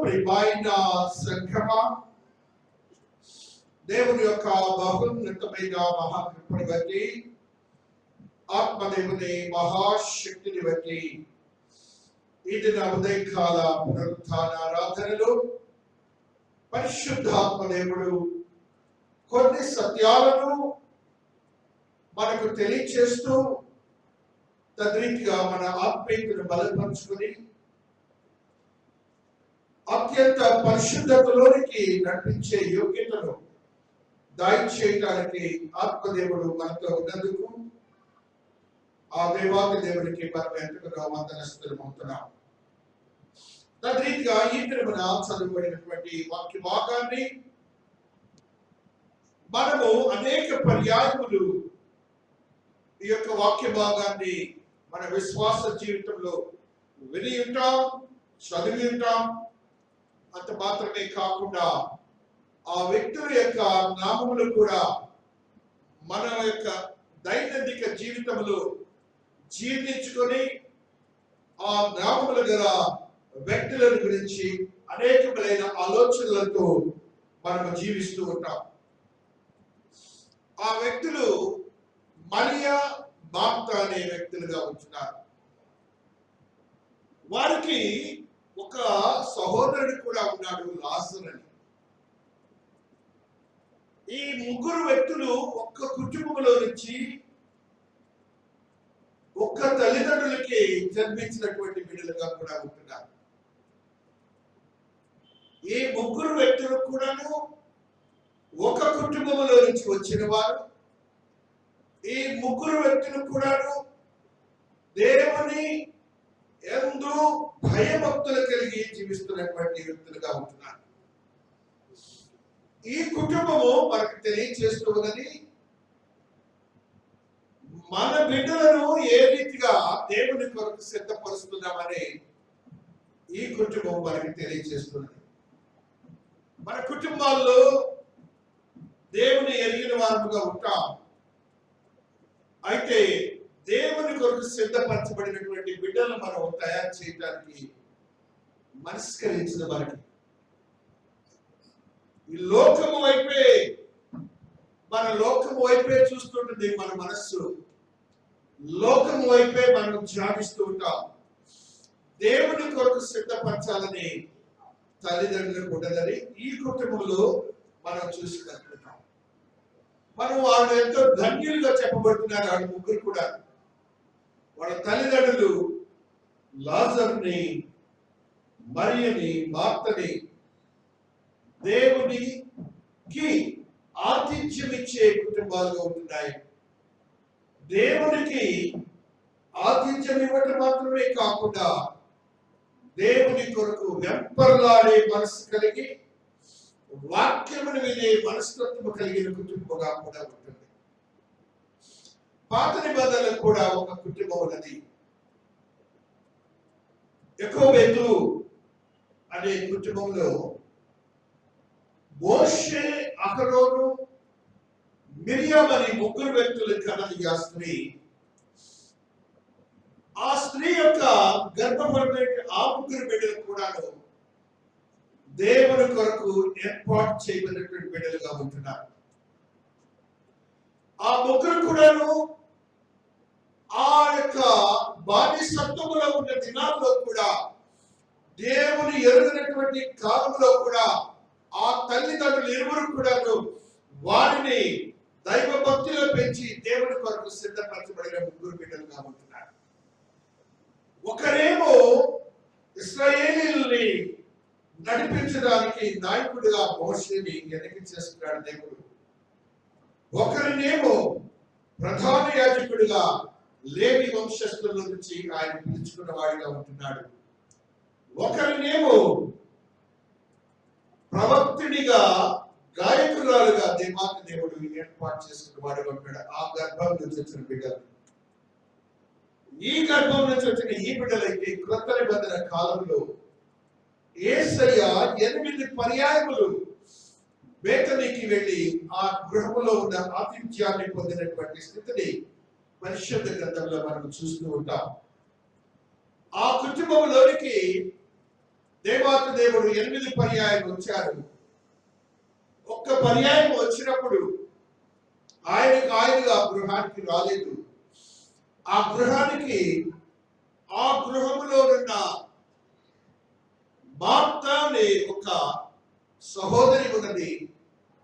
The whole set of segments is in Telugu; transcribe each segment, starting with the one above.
ప్రియమైన సంఘమా, దేవుని యొక్క బహున్నతమైన మహాకృపను బట్టి, ఆత్మదేవుని మహాశక్తిని బట్టి ఈ దిన ఉదయకాల పునరుత్థాన ఆరాధనలో పరిశుద్ధాత్మదేవుడు కొన్ని సత్యాలను మనకు తెలియచేస్తూ తద్రీతిగా మన ఆత్మీయతను బలపరుచుకుని అత్యంత పరిశుద్ధతలోనికి నడిపించే యోగ్యతను దయచేయడానికి ఆత్మదేవుడు మనతో ఉన్నందుకు ఆ దేవాది దేవునికి మనం ఎంతగా వందనస్తులమవుతున్నాం. తద్రీతిగా ఈ దినమున చదువుబడినటువంటి వాక్య భాగాన్ని మనము అనేక పర్యాయములు ఈ యొక్క వాక్య భాగాన్ని మన విశ్వాస జీవితంలో విని ఉంటాం, చదివి ఉంటాం. అంత మాత్రమే కాకుండా ఆ వ్యక్తుల యొక్క నామములు కూడా మన యొక్క దైనందిక జీవితంలో జీర్ణించుకొని ఆ నామముల గల వ్యక్తుల గురించి అనేకమైన ఆలోచనలతో మనము జీవిస్తూ ఉంటాం. ఆ వ్యక్తులు మరియా, మార్తా అనే వ్యక్తులుగా ఉంటున్నారు. వారికి ఒక సహోదరుడు కూడా ఉన్నాడు, లాజరు అని. ఈ ముగ్గురు వ్యక్తులు ఒక్క కుటుంబంలో నుంచి ఒక్క తల్లిదండ్రులకి జన్మించినటువంటి బిడ్డలుగా కూడా ఉంటున్నారు. ఈ ముగ్గురు వ్యక్తులు కూడాను ఒక కుటుంబంలో నుంచి వచ్చిన వారు. ఈ ముగ్గురు వ్యక్తులు కూడాను దేవుని ఎందు భయభక్తులు కలిగి జీవిస్తున్నటువంటి వ్యక్తులుగా ఉంటున్నారు. ఈ కుటుంబము మనకు తెలియచేస్తూ ఉన్నది, మన బిడ్డలను ఏ రీతిగా దేవుని కొరకు సిద్ధపరుస్తున్నామని ఈ కుటుంబం మనకి తెలియచేస్తున్నది. మన కుటుంబాల్లో దేవుని ఎరిగిన వారుగా ఉంటాం. అయితే దేవుని కొరకు సిద్ధపరచబడినటువంటి బిడ్డలను మనం తయారు చేయడానికి మనస్కరించిన మనకి ఈ లోకము వైపే చూస్తుంటుంది మన మనస్సు. లోకము వైపే మనం ధ్యానిస్తూ ఉంటాం. దేవుని కొరకు సిద్ధపరచాలని తల్లిదండ్రులకు ఉండదని ఈ కుటుంబంలో మనం చూసుకుంటున్నాం. మనం వాళ్ళు ఎంతో ధన్యులుగా చెప్పబడుతున్నారు. వాళ్ళు ముగ్గురు కూడా వాళ్ళ తల్లిదండ్రులు లాజరుని, మరియని, మార్తని దేవునికి ఆతిథ్యం ఇచ్చే కుటుంబాలుగా ఉంటున్నాయి. దేవునికి ఆతిథ్యం ఇవ్వటం మాత్రమే కాకుండా దేవుని కొరకు వెంపర్లాడే మనసు కలిగి వాక్యమును వినే మనస్తత్వం కలిగిన కుటుంబంగా కూడా ఉంటుంది. పాత నిబంధనలకు కూడా ఒక కుటుంబం ఉన్నది. యాకోబు అనే కుటుంబంలో మోషే, అహరోను, మిరియాం అనే ముగ్గురు వ్యక్తులు కన్నది ఆ స్త్రీ. ఆ స్త్రీ యొక్క గర్భఫలమైన ఆ ముగ్గురు బిడ్డలు కూడాను దేవుని కొరకు ఏర్పాటు చేయబడినటువంటి బిడ్డలుగా ఉంటున్నారు. ఆ ముగ్గురు కూడాను ఆ యొక్క బానిసత్వములో ఉన్న దినాల్లో కూడా, దేవుని ఎరుగనటువంటి కాలంలో కూడా ఆ తల్లిదండ్రులు ఇరువురు కూడాను వారిని దైవ భక్తిలో పెంచి దేవుని కొరకు సిద్ధపరచబడిన ముగ్గురు బిడ్డలుగా ఉంటున్నారు. ఒకరేమో ఇశ్రాయేలీయుల్ని నడిపించడానికి నాయకుడిగా మోషేని ఎన్నిక చేస్తున్నాడు దేవుడు. ఒకరినేమో ప్రధాన యాజకుడిగా లేవి వంశస్థుల నుంచి ఆయన పిలుచుకున్న వాడిగా ఉంటున్నాడు. ఒకరినేమో ప్రవక్తుడిగా, గాయకురాలుగా దేవాతి దేవుడు ఏర్పాటు చేసుకున్న వాడుగా ఉంటాడు. ఆ గర్భం నుంచి వచ్చిన బిడ్డలు, ఈ గర్భం నుంచి వచ్చిన ఈ బిడ్డలైతే క్రొత్త నిబంధన కాలంలో యేసయ్య 8 పర్యాయములు బేతనీకి వెళ్ళి ఆ గృహంలో ఉన్న ఆతిథ్యాన్ని పొందినటువంటి స్థితిని పరిశుద్ధ గ్రంథంలో మనం చూస్తూ ఉంటాం. ఆ కుటుంబంలోనికి దేవాతి దేవుడు 8 పర్యాయం వచ్చారు. ఒక్క పర్యాయం వచ్చినప్పుడు ఆయనగా గృహానికి రాలేదు. ఆ గృహములో ఉన్న మార్త అనే ఒక సహోదరి ఉన్నది.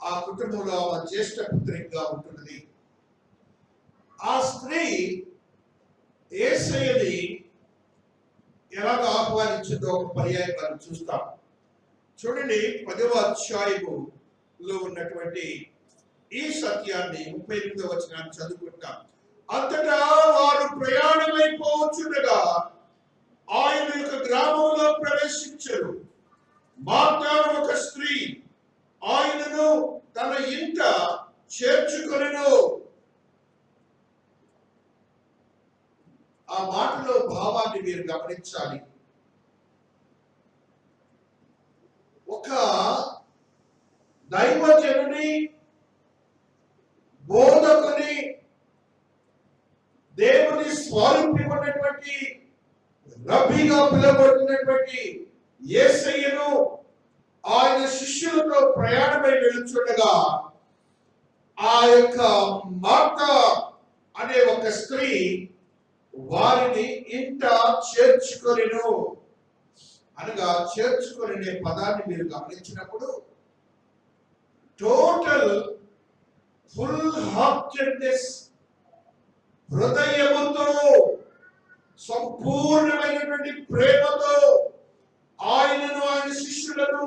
ఆ కుటుంబంలో ఆమె జ్యేష్ఠ పుత్రికగా ఉంటున్నది. ఆ స్త్రీ యేసయ్యని ఎలాగ ఆహ్వానించిందో ఒక పర్యాయం మనం చూస్తాం. చూడండి, 10వ అధ్యాయములో ఉన్నటువంటి ఈ సత్యాన్ని 38వ వచనాన్ని చదువుకుంటాం. అంతటా వారు ప్రయాణమైపోవచ్చుండగా ఆయన యొక్క గ్రామంలో ప్రవేశించరు. మార్తా ఒక స్త్రీ ఆయనను తన ఇంట చేర్చుకొనెను. ఆ మాటలో భావాన్ని మీరు గమనించాలి. ఒక దైవజనుని, బోధకుని, దేవుని స్వరూపం ఉన్నటువంటి రబ్బీగా పిలువబడుతున్నటువంటి యేసయ్యను ఆయన శిష్యులతో ప్రయాణమై వెళుచుండగా ఆ యొక్క మార్త అనే ఒక స్త్రీ వారిని ఇంట చేర్చుకొనెను. అనగా చేర్చుకొనే పదాన్ని మీరు గమనించినప్పుడు టోటల్ ఫుల్ హార్టెడ్నెస్, హృదయముతో సంపూర్ణమైనటువంటి ప్రేమతో ఆయనను, ఆయన శిష్యులను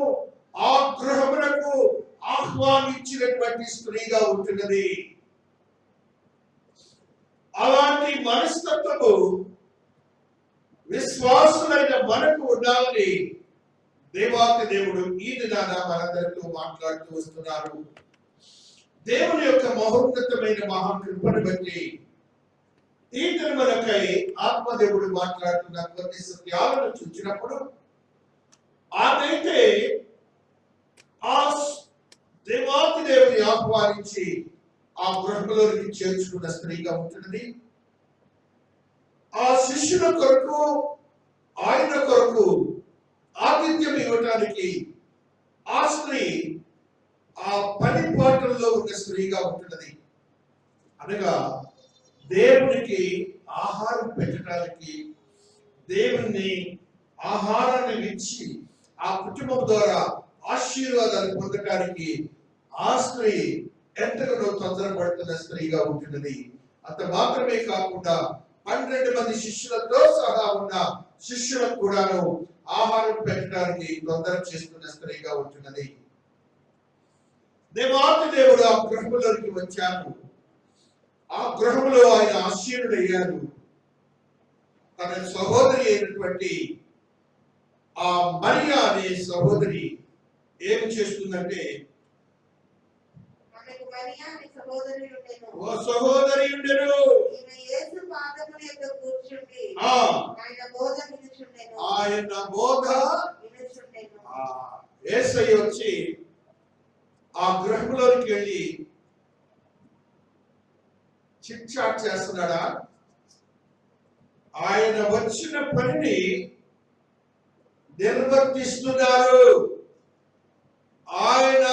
ఆ గృహములకు ఆహ్వానించినటువంటి స్త్రీగా ఉంటున్నది. అలాంటి మనస్తత్వము విశ్వాసులైన మనకు ఉండాలని దేవాతి దేవుడు ఈ దినాన మనందరితో మాట్లాడుతూ వస్తున్నారు. దేవుని యొక్క మహోన్నతమైన మహాకృపను బట్టి ఈ దినములకై ఆత్మదేవుడు మాట్లాడుతున్న కొన్ని సత్యాలను చూచినప్పుడు ఆమెతే ఆ దేవాతి దేవుని ఆహ్వానించి ఆ గృహంలోకి చేర్చుకున్న స్త్రీగా ఉంటున్నది. ఆ శిష్యుల కొరకు, ఆయన కొరకు ఆతిథ్యం ఇవ్వటానికి ఆ స్త్రీ ఆ పని పాటల్లో ఉన్న స్త్రీగా ఉంటున్నది. అనగా దేవునికి ఆహారం పెట్టడానికి, దేవుని ఆహారాన్ని ఇచ్చి ఆ కుటుంబం ద్వారా ఆశీర్వాదాలు పొందటానికి ఆ స్త్రీ ఎంతగానో తొందరపడుతున్న స్త్రీగా ఉంటున్నది. అంత మాత్రమే కాకుండా 12 మంది శిష్యులతో సహా ఉన్న శిష్యులకు కూడాను ఆహారం పెట్టడానికి తొందర చేస్తున్న స్త్రీగా ఉంటున్నది. దేవాతి దేవుడు ఆ గృహంలోకి వచ్చారు. ఆ గృహంలో ఆయన ఆశీనుడయ్యారు. తన సహోదరి అయినటువంటి ఆ మరియా అనే సహోదరి ఏం చేస్తుందంటే, ఓ సహోదరి ఉండెను, ఆయన బోధ యేసయ్య వచ్చి ఆ గృహంలోకి వెళ్ళి చిట్ చాట్ చేస్తున్నాడా? ఆయన వచ్చిన పనిని నిర్వర్తిస్తున్నారు. ఆయన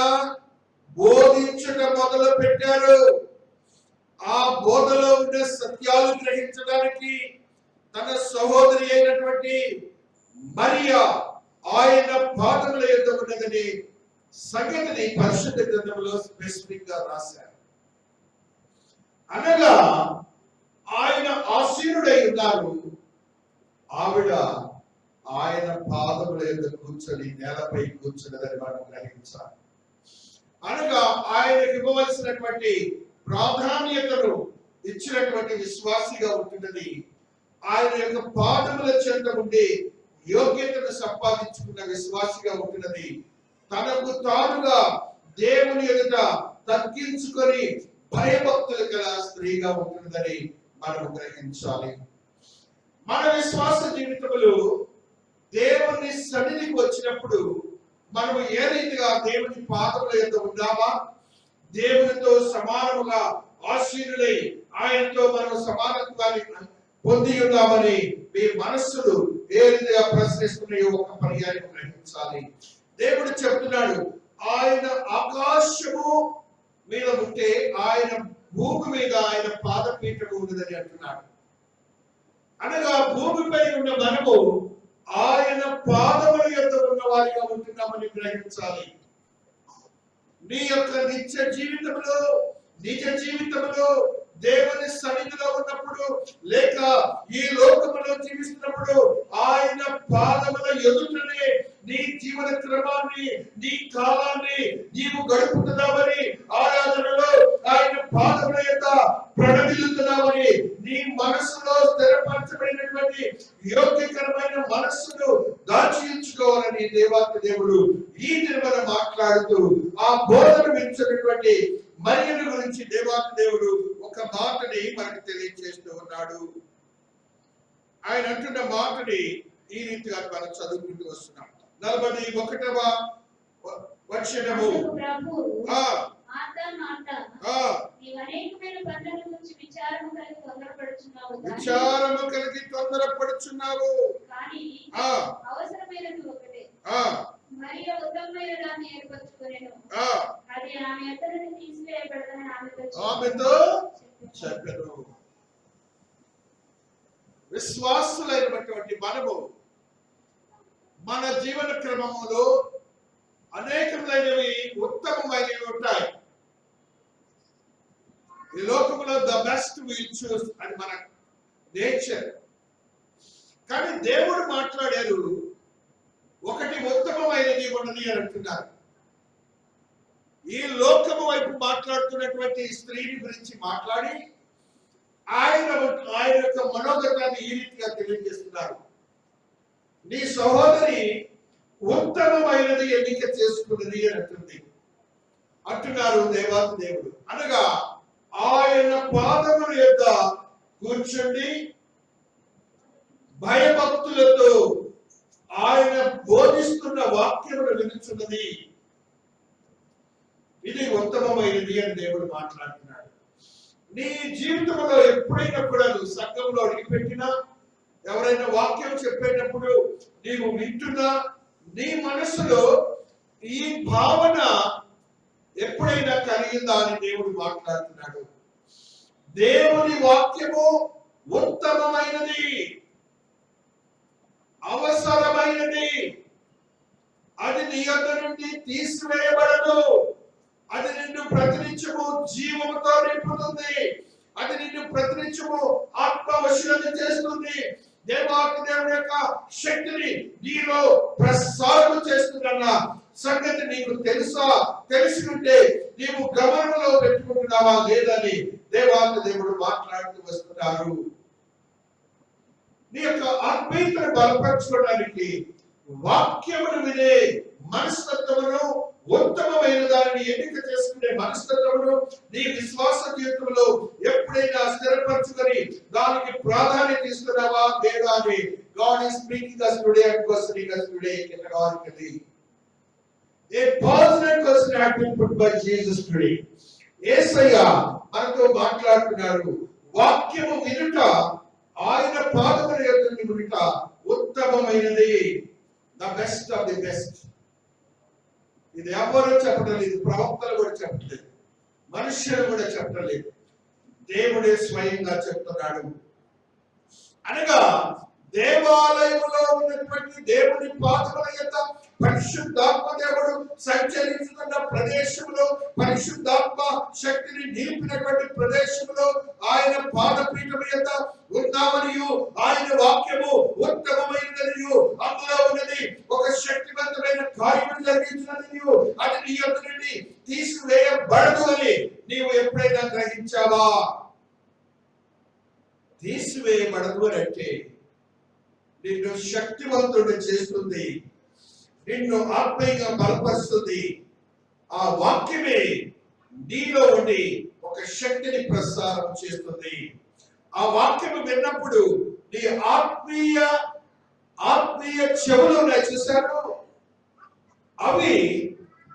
బోధించడం మొదలు పెట్టారు. ఆ బోధలో ఉన్న సత్యాలు గ్రహించడానికి తన సహోదరి అయినటువంటి మరియా ఆయన పాదముల యొద్ద ఉన్నదని సంగతిని పరిశుద్ధ గ్రంథంలో స్పెసిఫిక్ గా రాశారు. అనగా ఆయన ఆసీనుడై ఉన్నారు, ఆవిడ ఆయన పాదముల యొద్ద కూర్చొని నేలపై కూర్చున్నదని మనం గ్రహించాలి. అనగా ఆయనకు ఇవ్వవలసినటువంటి ప్రాధాన్యతను ఇచ్చినటువంటి విశ్వాసిగా ఉంటున్నది. ఆయన యొక్క పాదముల చెంత ఉండి యోగ్యతను సంపాదించుకున్న విశ్వాసిగా ఉంటున్నది. తనకు తానుగా దేవుని ఎదుట తగ్గించుకొని భయభక్తులు గల స్త్రీగా ఉంటున్నదని మనం గ్రహించాలి. మన విశ్వాస జీవితములు దేవుని సన్నిధికి వచ్చినప్పుడు మనము ఏ రీతిగా దేవుని పాదముల యొద్ద ఉన్నామా, దేవునితో సమానముగా ఆశీనులై ఆయనతో మనం సమానత్వాన్ని పొంది ఉన్నామని మీ మనస్సులు ఏ రీతిగా ప్రశ్నిస్తున్నాయో ఒక పర్యాయం గ్రహించాలి. దేవుడు చెప్తున్నాడు, ఆయన ఆకాశము మీద ఉంటే ఆయన భూమి మీద ఆయన పాదపీఠము ఉన్నదని అంటున్నాడు. అనగా భూమిపై ఉన్న మనము ఆయన పాదముల యొద్ద ఉన్న వారిగా ఉంటున్నామని గ్రహించాలి. నీ యొక్క నిజ జీవితంలో దేవుని సన్నిధిలో ఉన్నప్పుడు, లేక ఈ లోకములో జీవిస్తున్నప్పుడు ఆయన పాదముల ఎదుటనే నీ జీవన క్రమాన్ని, నీ కాలాన్ని నీవు గడుపుతున్నావని, ఆరాధనలో ఆయన పాదముల యొక్క ప్రణమిల్లుతున్నావని, నీ మనస్సులో స్థిరపరచబడినటువంటి యోగ్యకరమైన మనస్సును దాచించుకోవాలని దేవాతి దేవుడు ఈ దినమున మాట్లాడుతూ ఆ బోధన వించినటువంటి మరియను గురించి దేవాతి దేవుడు ఒక మాటని మనకు తెలియజేస్తూ ఉన్నాడు. ఆయన అంటున్న మాటని ఈ రీతిగా మనం చదువుకుంటూ వస్తున్నాం. 41వ వచనము, విచారము కలిగి తొందరపడుచున్నావు, అవసరమైనది ఒకటే, మరియు ఉత్తమమైన దాన్ని ఏర్పరచుకొనెను, అది ఆమె ఎద్దరి నుండి తీసివేయబడదని ఆమెతో చెప్పెను. విశ్వాసులైనటువంటి మనము మన జీవన క్రమములో అనేకమైనవి ఉత్తమమైనవి ఉంటాయి. ఈ లోకంలో ద బెస్ట్ విల్ చూస్ అని మన నేచర్. కానీ దేవుడు మాట్లాడారు, ఒకటి ఉత్తమమైనది ఉన్నది అని అంటున్నారు. ఈ లోకము వైపు మాట్లాడుతున్నటువంటి స్త్రీని గురించి మాట్లాడి ఆయన యొక్క మనోగతాన్ని ఈ రీతిగా తెలియజేస్తున్నారు. నీ సహోదరి ఉత్తమమైనది ఎన్నిక చేసుకున్నది అని అంటున్నారు దేవాతి దేవుడు. అనగా ఆయన పాదముల యొద్ద కూర్చుండి భయభక్తులతో ఆయన బోధిస్తున్న వాక్యమును వినుచున్నది, ఇది ఉత్తమమైనది అని దేవుడు మాట్లాడుతున్నాడు. నీ జీవితంలో ఎప్పుడైనా కూడా నువ్వు సంఘంలో అడిగిపెట్టినా, ఎవరైనా వాక్యం చెప్పేటప్పుడు నీవు వింటున్నా, నీ మనసులో ఈ భావన ఎప్పుడైనా కలిగిందా అని దేవుడు మాట్లాడుతున్నాడు. దేవుని వాక్యము ఉత్తమమైనది, అవసరమైనది, అది నీ యొద్ద నుండి తీసివేయబడదు. అది నిన్ను ప్రతినిత్యము జీవముతో నింపుతుంది. అది నిన్ను ప్రతినిత్యము ఆత్మవశులను చేస్తుంది. దేవాతి దేవుని యొక్క శక్తిని నీలో ప్రసారం చేస్తున్న సంగతి నీకు తెలుసా? తెలిసి ఉంటే నీవు గమనంలో పెట్టుకుంటున్నావా లేదని దేవాతి దేవుడు మాట్లాడుతూ వస్తున్నారు. నీ యొక్క ఆత్మీయతను బలపరచుకోవడానికి వాక్యమును వినే మనస్తత్వమును, ఉత్తమమైన దానిని ఎన్నిక చేసుకునే మనస్తత్వమును నీ విశ్వాస జీవితంలో ఎప్పుడైనా స్థిరపరచుకొని దానికి ప్రాధాన్యత ఇస్తున్నావా లేదా అని God is speaking us today and questioning us today categorically. A pertinent question had been put by Jesus today. యేసయ్య మనతో మాట్లాడుతున్నారు. వాక్యము వినుట, ఆయన పాదముల యొద్ద వినుట ఉత్తమమైనది, the best of the best. ఇది ఎవరు చెప్పడం లేదు, ప్రవక్తలు కూడా చెప్పలేదు, మనుష్యులు కూడా చెప్పలేదు, దేవుడే స్వయంగా చెప్తున్నాడు. అనగా దేవాలయంలో ఉన్నటువంటి దేవుని పాదముల యొద్ద పరిశుద్ధాత్మ దేవుడు సంచరించుతున్న ప్రదేశంలో, పరిశుద్ధాత్మ శక్తిని నిలిపినటువంటి ప్రదేశంలో ఆయన పాదపీఠం యొద్ద ఉన్నామనియు, ఆయన వాక్యము ఉత్తమమైనదనియు, అందులో ఉన్నది ఒక శక్తివంతమైన కార్యము జరిగించినదియు, అది నీ యొద్ద నుండి తీసివేయబడదు అని నీవు ఎప్పుడైనా గ్రహించావా? తీసివేయబడదు అని అంటే నిన్ను శక్తివంతుడు చేస్తుంది, నిన్ను ఆత్మీయంగా బలపరుస్తుంది. ఆ వాక్యమే నీలో ఉండి ఒక శక్తిని ప్రసారం చేస్తుంది. ఆ వాక్యము విన్నప్పుడు నీ ఆత్మీయ చెవులు ఉన్నాయి చూశారు, అవి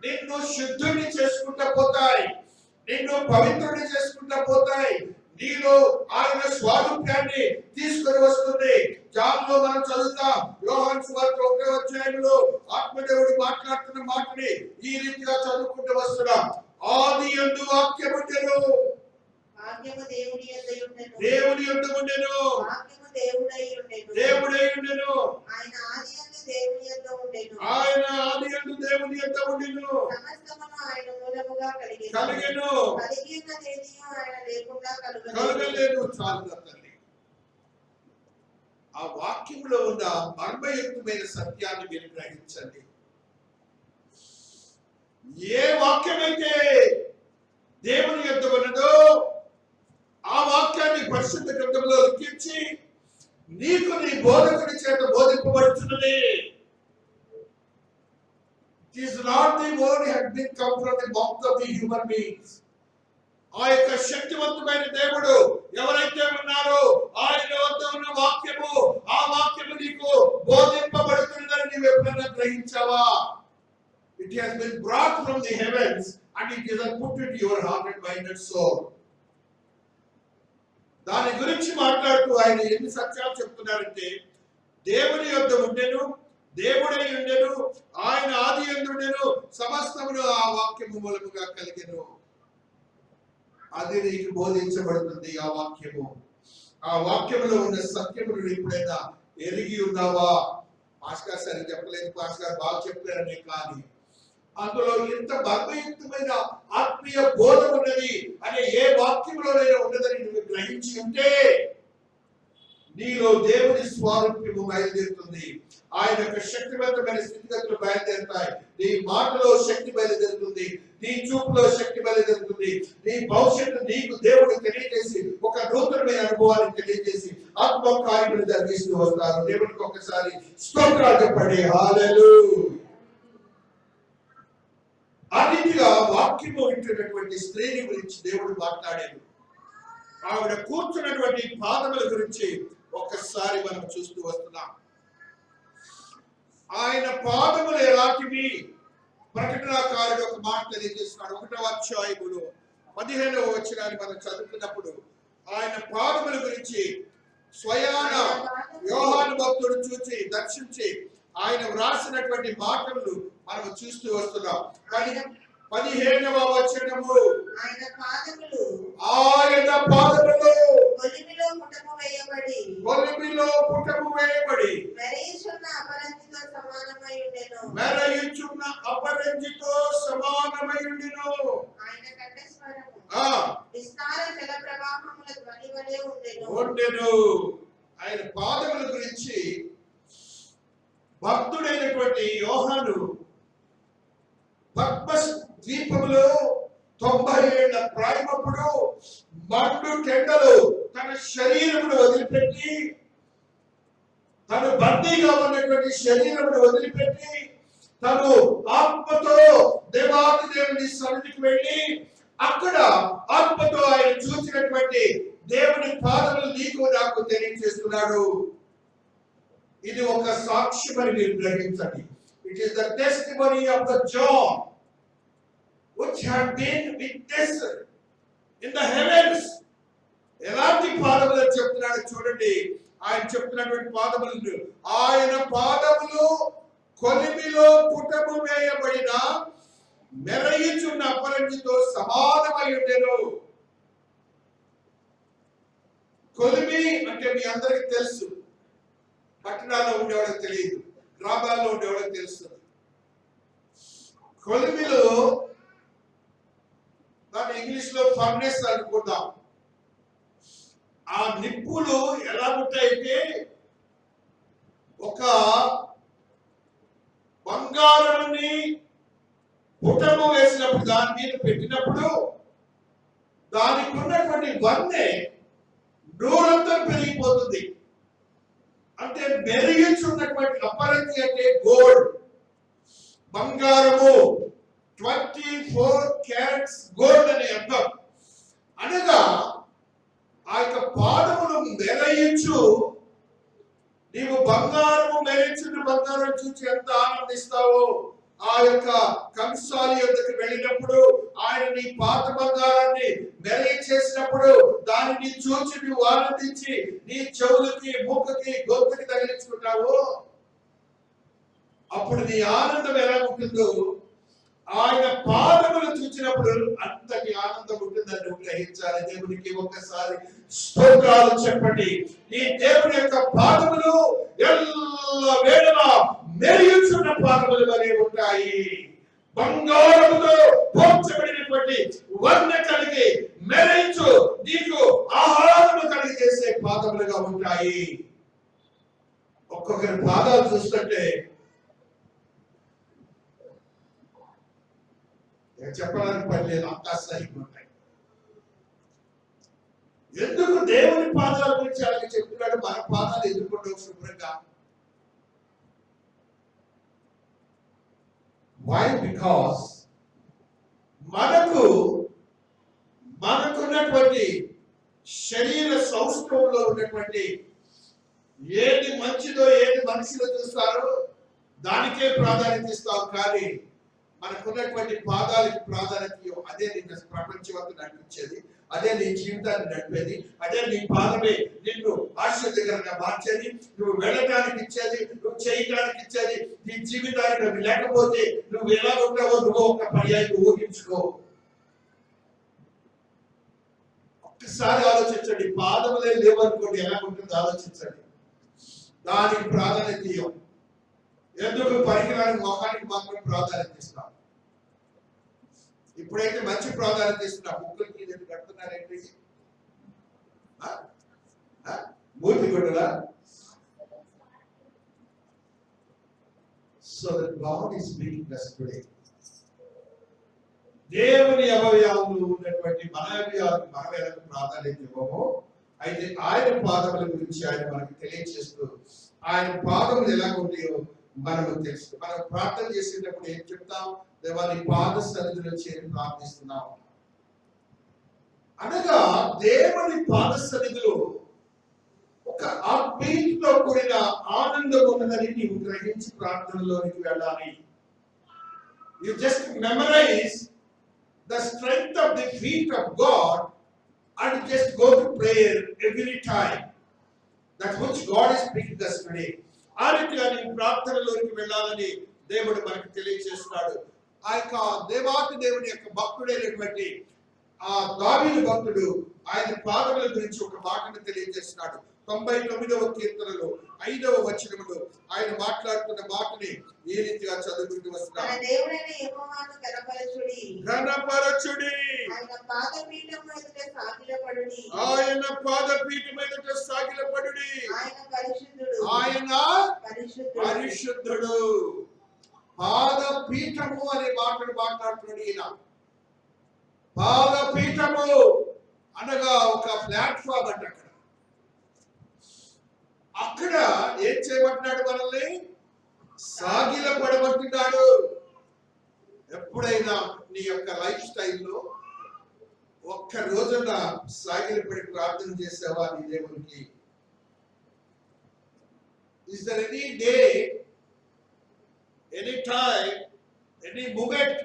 నిన్ను శుద్ధుని చేసుకుంటూ పోతాయి, నిన్ను పవిత్రుని చేసుకుంటూ పోతాయి. నీలో ఆయన స్వారూప్యాన్ని తీసుకొని వస్తుంది. జాన్లో మనం చదువుతాం, యోహాను సువార్త 1వ అధ్యాయంలో ఆత్మదేవుడు మాట్లాడుతున్న మాటని ఈ రీతిగా చదువుకుంటూ వస్తున్నాం. ఆదియందు వాక్యము ఉండెను, వాక్యము దేవుని యొద్ద ఉండెను, దేవుని యొద్ద ఉండెను, వాక్యము దేవుడై ఉండెను, దేవుడై ఉండెను, ఆయన ఆదియందు దేవుని యొద్ద ఉండెను, ఆయన ఆదియందు దేవుని యొద్ద ఉండెను, సమస్తమును ఆయన మూలముగా కలిగెను, కలిగెను, కలిగి ఉన్నదేదియు ఆయన లేకుండా కలగలేదు. చాలు తల్లి, ఆ వాక్యంలో ఉన్న మర్మయుక్తమైన సత్యాన్ని మీరు గ్రహించండి. ఏ వాక్యమైతే దేవుని యొద్ద ఉన్నదో ఆ వాక్యాన్ని పరిశుద్ధ గ్రంథంలో లిఖించి నీకు నీ బోధకుడి చేత బోధింపబడుతున్నది. It is not the word had been come from the mouth of the human beings. ఆ యొక్క శక్తివంతమైన దేవుడు ఎవరైతే ఉన్నారో ఆయన వద్ద ఉన్న వాక్యము, ఆ వాక్యము నీకు బోధింపబడుతున్నదని నీవు ఎప్పుడైనా గ్రహించావా? It has been brought from the heavens and it is put into your heart and mind and soul. దాని గురించి మాట్లాడుతూ ఆయన ఎన్ని సత్యాలు చెప్తున్నారంటే, దేవుని యొద్ద ఉండెను, దేవుడై ఉండెను, ఆయన ఆది యందు ఉండెను, సమస్తమును ఆ వాక్యము మూలముగా కలిగెను. అది నీకు బోధించబడుతుంది. ఆ వాక్యము, ఆ వాక్యములో ఉన్న సత్యమును ఎప్పుడైనా ఎరిగి ఉన్నావా? పాస్టర్ సరి చెప్పలేదు, పాస్టర్ బాగా చెప్పారని, కానీ అందులో ఎంత మర్మయుక్తమైన ఆత్మీయ బోధ ఉన్నది అనే ఏ వాక్యంలోనైనా ఉన్నదని నువ్వు గ్రహించి ఉంటే నీలో దేవుని స్వారూప్యము బయలుదేరుతుంది. ఆయన యొక్క శక్తివంతమైన స్థితిగతులు బయలుదేరుతాయి. నీ మాటలో శక్తి బయలుదేరుతుంది, నీ చూపులో శక్తి బయలుదేరుతుంది. నీ భవిష్యత్తు నీకు దేవుడు తెలియజేసి ఒక నూతనమైన అనుభవాన్ని తెలియజేసి ఆత్మ కార్యములు జరిగిస్తూ వస్తారు. దేవుడికి ఒకసారి స్తోత్రాలు చెప్పండి. హల్లెలూయా. ఆ రీతిగా వాక్యము వింటున్నటువంటి స్త్రీని గురించి దేవుడు మాట్లాడాడు. ఆవిడ కూర్చున్నటువంటి పాదముల గురించి ఒక్కసారి మనం చూస్తూ వస్తున్నాం. ఆయన పాదములు ఎలాంటివి? ప్రకటనకారుడు ఒక మాట తెలియజేస్తున్నాడు. 1వ అధ్యాయములో 15వ వచనాన్ని మనం చదువుతున్నప్పుడు ఆయన పాదముల గురించి స్వయాన యోహాను భక్తుడు చూచి దర్శించి ఆయన వ్రాసినటువంటి మాటలను మనం చూస్తూ వస్తున్నాం. 15వ వచనము, ఆయన పాదములు కొలిమిలో పుటము వేయబడి మెరయుచున్న అపరంజితో సమానమై ఉండెను. ఆయన కంఠస్వరము విస్తార జల ప్రవాహముల ధ్వని వలె ఉండెను. ఆయన పాదముల గురించి భక్తుడైనటువంటి యోహాను పద్మస్ ద్వీపములో 90 ఏళ్ల ప్రాయమప్పుడు మండు టెండలు తన శరీరమును వదిలిపెట్టి, తను బందీగా ఉన్నటువంటి శరీరమును వదిలిపెట్టి తను ఆత్మతో దేవాది దేవుని సన్నిధికి వెళ్ళి అక్కడ ఆత్మతో ఆయన చూసినటువంటి దేవుని పాదములు నీకు నాకు తెలియజేస్తున్నాడు. ఇది ఒక సాక్ష్యం అని మీరు గ్రహించండి. It is the testimony of the John which had been witnessed in the heavens. ఎలాంటి పాదములు చెప్తున్నాడు చూడండి. ఆయన చెప్తున్నటువంటి పాదములు, ఆయన పాదములు కొలిమిలో పుటము వేయబడిన మెరయుచున్న అపరంజితో సమానమై ఉండెను. కొలిమి అంటే మీ అందరికి తెలుసు, పట్టణాల్లో ఉండేవాళ్ళకి తెలియదు, గ్రామాల్లో ఉండేవాళ్ళకి తెలుస్తుంది. కొలిమిలో దాన్ని ఇంగ్లీష్ లో ఫర్నెస్ అనుకుందాం. ఆ నిప్పులు ఎలా ఉంటాయంటే ఒక బంగారాన్ని పుటము వేసినప్పుడు దాని మీద పెట్టినప్పుడు దానికి ఉన్నటువంటి వన్నె నూరంతా పెరిగిపోతుంది. అంటే మెరుగుచున్నటువంటి అపరంజి అంటే గోల్డ్, బంగారము, 24 క్యారెట్స్ గోల్డ్ అనే అర్థం. అనగా ఆ యొక్క పాదములు మెరయించు, నీవు బంగారము మెరయించిన బంగారం చూసి ఎంత ఆనందిస్తావో, ఆ యొక్క కంసాలి యొద్దకు వెళ్ళినప్పుడు ఆ ఆయన నీ పాత బంగారాన్ని మెరయ చేసినప్పుడు దానిని చూచి నువ్వు ఆనందించి నీ చెవులకి ముక్కుకి గొంతుకి తగిలించుకుంటావు, అప్పుడు నీ ఆనందం ఎలా ఉంటుందో ఆయన పాదములు చూసినప్పుడు అంతటి ఆనందం ఉంటుందని నువ్వు గ్రహించాలి. దేవునికి ఒక్కసారి స్తోత్రాలు చెప్పండి. ఈ దేవుని యొక్క పాదములు ఎల్ల వేళలా మెరియుచున్న పాదములు వలె ఉంటాయి. బంగారముతో పోర్చబడినటువంటి వర్ణ కలిగి మెరియించు నీకు ఆహ్లాదము కలిగి చేసే పాదములుగా ఉంటాయి. ఒక్కొక్కరి పాదాలు చూస్తుంటే చెప్పడానికి పని లేదు, అంతా సరిగ్గా ఉంటాయి. ఎందుకు దేవుని పాదాల గురించి అలాగే చెప్తున్నాడు? మన పాదాలు ఎదుర్కొంటాం శుభ్రంగా. వై? బికాస్ మనకున్నటువంటి శరీర సౌష్ఠవంలో ఉన్నటువంటి ఏది మంచిదో ఏది మనిషిలో చూస్తారో దానికే ప్రాధాన్యత ఇస్తాం. కానీ మనకున్నటువంటి పాదాలకి ప్రాధాన్యత ఇవ్వం. అదే నిన్ను ప్రపంచవంతా నడిపించేది, అదే నీ జీవితాన్ని నడిపేది, అదే నీ పాదమే నిన్ను ఆశ్చర్యకరంగా మార్చేది, నువ్వు వెళ్ళటానికి ఇచ్చేది, నువ్వు చేయటానికి ఇచ్చేది. నీ జీవితానికి నువ్వు లేకపోతే నువ్వు ఎలా ఉంటావో నువ్వు ఒక పర్యాయం ఊహించుకో. ఒక్కసారి ఆలోచించండి. పాదములే లేవనుకోండి, ఎలా ఉంటుందో ఆలోచించండి. దానికి ప్రాధాన్యత ఇవ్వం. ఎందుకు? పనికిరాని మొహానికి మాత్రం ప్రాధాన్యత ఇస్తాం. ఇప్పుడైతే మంచి ప్రాధాన్యత ఇస్తున్నాం. ముక్కులకి ఎందుకు కడుతున్నారేంటి? మూర్తి కొట్టులా? So that God is speaking us today. దేవుని అవయవాలు ఉన్నటువంటి మన అవయవాలకు మనం ఎలా ప్రాధాన్యత ఇవ్వమో, అయితే ఆయన పాదముల గురించి ఆయన మనకు తెలియజేస్తూ ఆయన పాదములు ఎలా ఉంటాయో మనకు తెలుసు. మనం ప్రార్థన చేసేటప్పుడు ఏం చెప్తాం? దేవాని పాద సన్నిధిలో చేరి ప్రార్థిస్తున్నాం అనగా దేవుని పాద సన్నిధిలో ఒక ఆత్మీయతతో కూడిన ఆనందం ఉన్నదని నీవు గ్రహించి ప్రార్థనలోనికి వెళ్ళాలి. You just memorise the strength of the feet of God and just go to prayer every time. That which God is speaking us today. ఆ రీతిగా నీ ప్రార్థనలోకి వెళ్ళాలని దేవుడు మనకు తెలియజేస్తున్నాడు. ఆ యొక్క దేవాతి దేవుని యొక్క భక్తుడైనటువంటి ఆ దావీదు భక్తుడు ఆయన పాదముల గురించి ఒక మాటను తెలియజేస్తున్నాడు. 99వ కీర్తనలో 5వ వచనములో ఆయన మాట్లాడుతున్న మాటని ఏ రీతిగా చదువుకుంటూ వస్తున్నాడు. మన దేవుడైన యెహోవాను ఘనపరచుడి, ఆయన పాదపీఠం ఎదుట సాగిలపడుడి, ఆయన పరిశుద్ధుడు. పాదపీఠము అనే మాటను మాట్లాడుతున్నాడు ఈయన. పాదపీఠము అనగా ఒక ప్లాట్ఫామ్ అంటే అక్కడ ఏం చేయబట్టినాడు? మనల్ని సాగిల పడబట్టినాడు. ఎప్పుడైనా నీ యొక్క లైఫ్ స్టైల్లో ఒక్క రోజున సాగిల పడి ప్రార్థన చేసావా నీ దేవునికి? Is there any day, any time, any moment